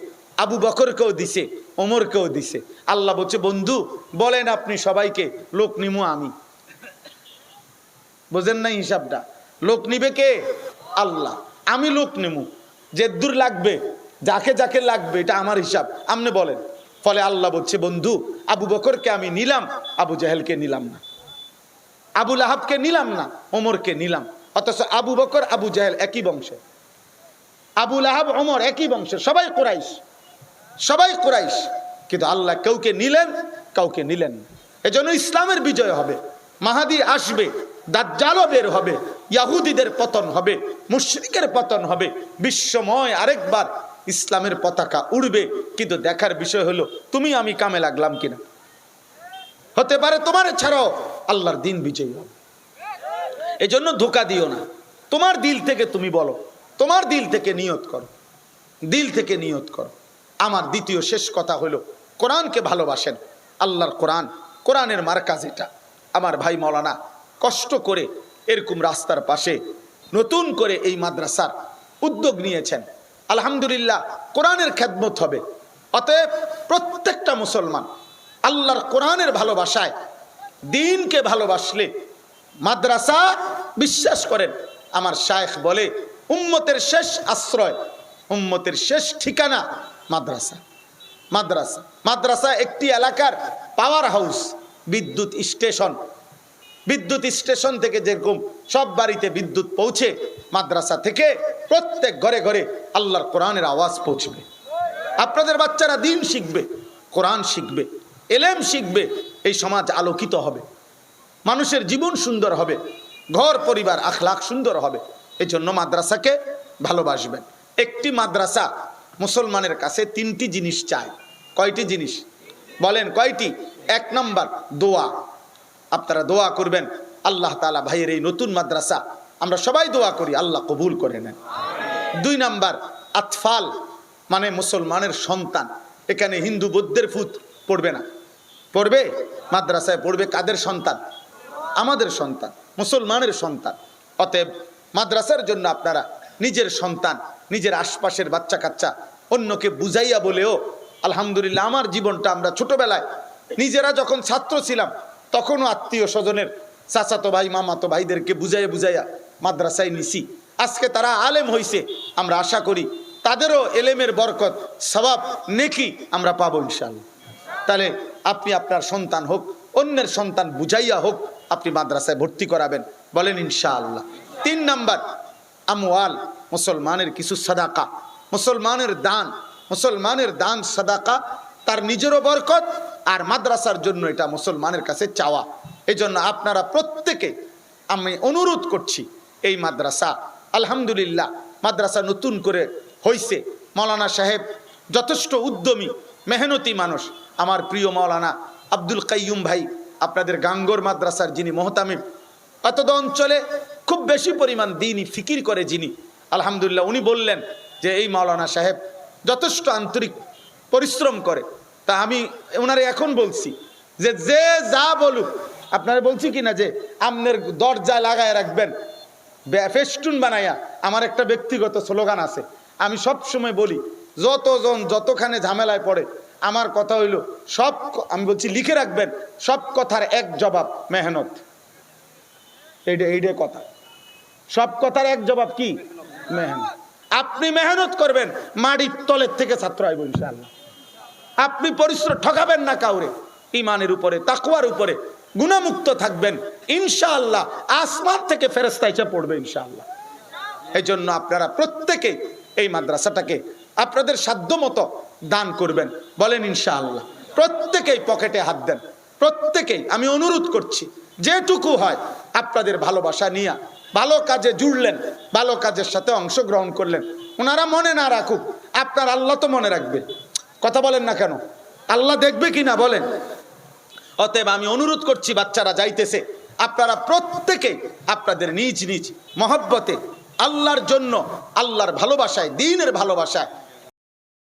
আবু বকরকেও দিছে, ওমরকেও দিছে। আল্লাহ বলছে, বন্ধু বলেন আপনি সবাইকে, লোক নিমু আমি। বুঝেন না হিসাবটা? লোক নিবে কে? আল্লাহ। আমি লোক নিমু, যে দূর লাগবে, যাকে যাকে লাগবে, এটা আমার হিসাব, আপনি বলেন। ফলে আল্লাহ বলছে, বন্ধু আবু বকরকে আমি নিলাম, আবু জাহেলকে নিলাম না, আবু লাহাবকে নিলাম না, ওমরকে নিলাম। অথচ আবু বকর, আবু জাহেল একই বংশে, আবু লাহাব, ওমর একই বংশের, সবাই কুরাইশ, সবাই কুরাইশ। কিন্তু আল্লাহ কাউকে নিলেন, কাউকে নিলেন না। এজন্য ইসলামের বিজয় হবে, মাহাদি আসবে, দাজ্জালও বের হবে, ইহুদিদের পতন হবে, মুশরিকের পতন হবে, বিশ্বময় আরেকবার ইসলামের পতাকা উড়বে। কিন্তু দেখার বিষয় হলো তুমি আমি কামে লাগলাম কিনা। হতে পারে তোমার ছাড়াও আল্লাহর দিন বিজয়ী হবে। এজন্য ধোঁকা দিও না, তোমার দিল থেকে তুমি বলো, তোমার দিল থেকে নিয়ত করো, দিল থেকে নিয়ত করো। আমার দ্বিতীয় শেষ কথা হলো, কোরআনকে ভালোবাসেন, আল্লাহর কোরআন, কোরআনের মার্কাজ এটা। আমার ভাই মাওলানা কষ্ট করে এরকম রাস্তার পাশে নতুন করে এই মাদ্রাসার উদ্যোগ নিয়েছেন। আলহামদুলিল্লাহ, কোরআনের খেদমত হবে। অতএব প্রত্যেকটা মুসলমান আল্লাহর কোরআনের ভালোবাসায়, দ্বীনকে ভালোবাসলে মাদ্রাসা, বিশ্বাস করেন আমার শায়েখ বলে, উম্মতের শেষ আশ্রয়, উম্মতের শেষ ঠিকানা মাদ্রাসা। মাদ্রাসা, মাদ্রাসা একটি এলাকার পাওয়ার হাউস, বিদ্যুৎ স্টেশন। বিদ্যুৎ স্টেশন থেকে যেরকম সব বাড়িতে বিদ্যুৎ পৌঁছে, মাদ্রাসা থেকে প্রত্যেক ঘরে ঘরে আল্লাহর কোরআনের আওয়াজ পৌঁছবে। আপনাদের বাচ্চারা দ্বীন শিখবে, কোরআন শিখবে, এলেম শিখবে, এই সমাজ আলোকিত হবে, মানুষের জীবন সুন্দর হবে, ঘর পরিবার আখলাক সুন্দর হবে। এই জন্য মাদ্রাসাকে ভালোবাসবেন। একটি মাদ্রাসা মুসলমানের কাছে 3টি জিনিস চায়। কয়টি জিনিস বলেন? কয়টি? 1 নাম্বার দোয়া। আপনারা দোয়া করবেন, আল্লাহ তাআলা ভাইয়ের এই নতুন মাদ্রাসা, আমরা সবাই দোয়া করি আল্লাহ কবুল করে নেন। 2 নাম্বার আতফাল, মানে মুসলমানের সন্তান। এখানে হিন্দু বৌদ্ধের ফুত পড়বে না, পড়বে মাদ্রাসায় পড়বে কাদের সন্তান? আমাদের সন্তান, মুসলমানের সন্তান। অতএব মাদ্রাসার জন্য আপনারা নিজের সন্তান, নিজের আশপাশের বাচ্চা কাচ্চা অন্যকে বুঝাইয়া বলেও, আলহামদুলিল্লাহ আমার জীবনটা আমরা ছোটবেলায় নিজেরা যখন ছাত্র ছিলাম তখনও আত্মীয় স্বজনের চাচাতো ভাই মামাতো ভাইদেরকে বুঝাইয়া মাদ্রাসায় নিছি। আজকে তারা আলেম হইছে, আমরা আশা করি তাদেরও এলেমের বরকত সওয়াব নেকি আমরা পাবো ইনশাআল্লাহ। তাহলে আপনি আপনার সন্তান হোক, অন্যের সন্তান বুঝাইয়া হোক, আপনি মাদ্রাসায় ভর্তি করাবেন, বলেন ইনশাআল্লাহ। 3 নাম্বার, আমওয়াল, মুসলমানের কিছু সাদাকা, মুসলমানের দান সাদাকা, তার নিজেরও বরকত আর মাদ্রাসার জন্য এটা মুসলমানের কাছে চাওয়া। এই জন্য আপনারা প্রত্যেকে, আমি অনুরোধ করছি, এই মাদ্রাসা আলহামদুলিল্লাহ মাদ্রাসা নতুন করে হয়েছে। মাওলানা সাহেব যথেষ্ট উদ্যমী মেহনতি মানুষ। আমার প্রিয় মাওলানা আব্দুল কাইয়ুম ভাই, আপনাদের গাঙ্গর মাদ্রাসার যিনি মোহতামিম, অতদ অঞ্চলে খুব বেশি পরিমাণ দ্বীনি ফিকির করে যিনি, আলহামদুলিল্লাহ উনি বললেন যে এই মাওলানা সাহেব যথেষ্ট আন্তরিক পরিশ্রম করে। তা আমি ওনারে এখন বলছি যে যে যা বলুক, আপনারা বলছি কিনা যে আমনের দরজায় লাগায় রাখবেন ফেস্টুন বানাইয়া। আমার একটা ব্যক্তিগত স্লোগান আছে, আমি সব সময় বলি যতজন যতখানে ঝামেলায় পড়ে, আমার কথা হইল আমি বলছি লিখে রাখবেন, সব কথার এক জবাব মেহনত। এইটাই কথা, সব কথার এক জবাব কি? মেহনত। আপনি মেহনত করবেন, মাটির তলের থেকে ছাত্র আইব ইনশাআল্লাহ। আপনি পরিশ্রম, ঠকাবেন না কাউরে, ইমানের উপরে তাকওয়ার উপরে গুনাহমুক্ত থাকবেন ইনশাআল্লাহ। আসমান থেকে ফেরেশতা এসে পড়বে ইনশাআল্লাহ। এই জন্য আপনারা প্রত্যেকে এই মাদ্রাসাটাকে আপনাদের সাধ্যমতো দান করবেন, বলেন ইনশাআল্লাহ। প্রত্যেকেই পকেটে হাত দেন, প্রত্যেকেই আমি অনুরোধ করছি, যেটুকু হয় আপনাদের ভালোবাসা নিয়ে ভালো কাজে জুড়লেন, ভালো কাজের সাথে অংশগ্রহণ করলেন। ওনারা মনে না রাখুক, আপনার আল্লাহ তো মনে রাখবে। কথা বলেন না কেন? আল্লাহ দেখবে কি না বলেন? অতএব আমি অনুরোধ করছি, বাচ্চারা যাইতেছে, আপনারা প্রত্যেকে আপনাদের নিজ নিজ মহব্বতে আল্লাহর জন্য, আল্লাহর ভালোবাসায়, দ্বীনের ভালোবাসায়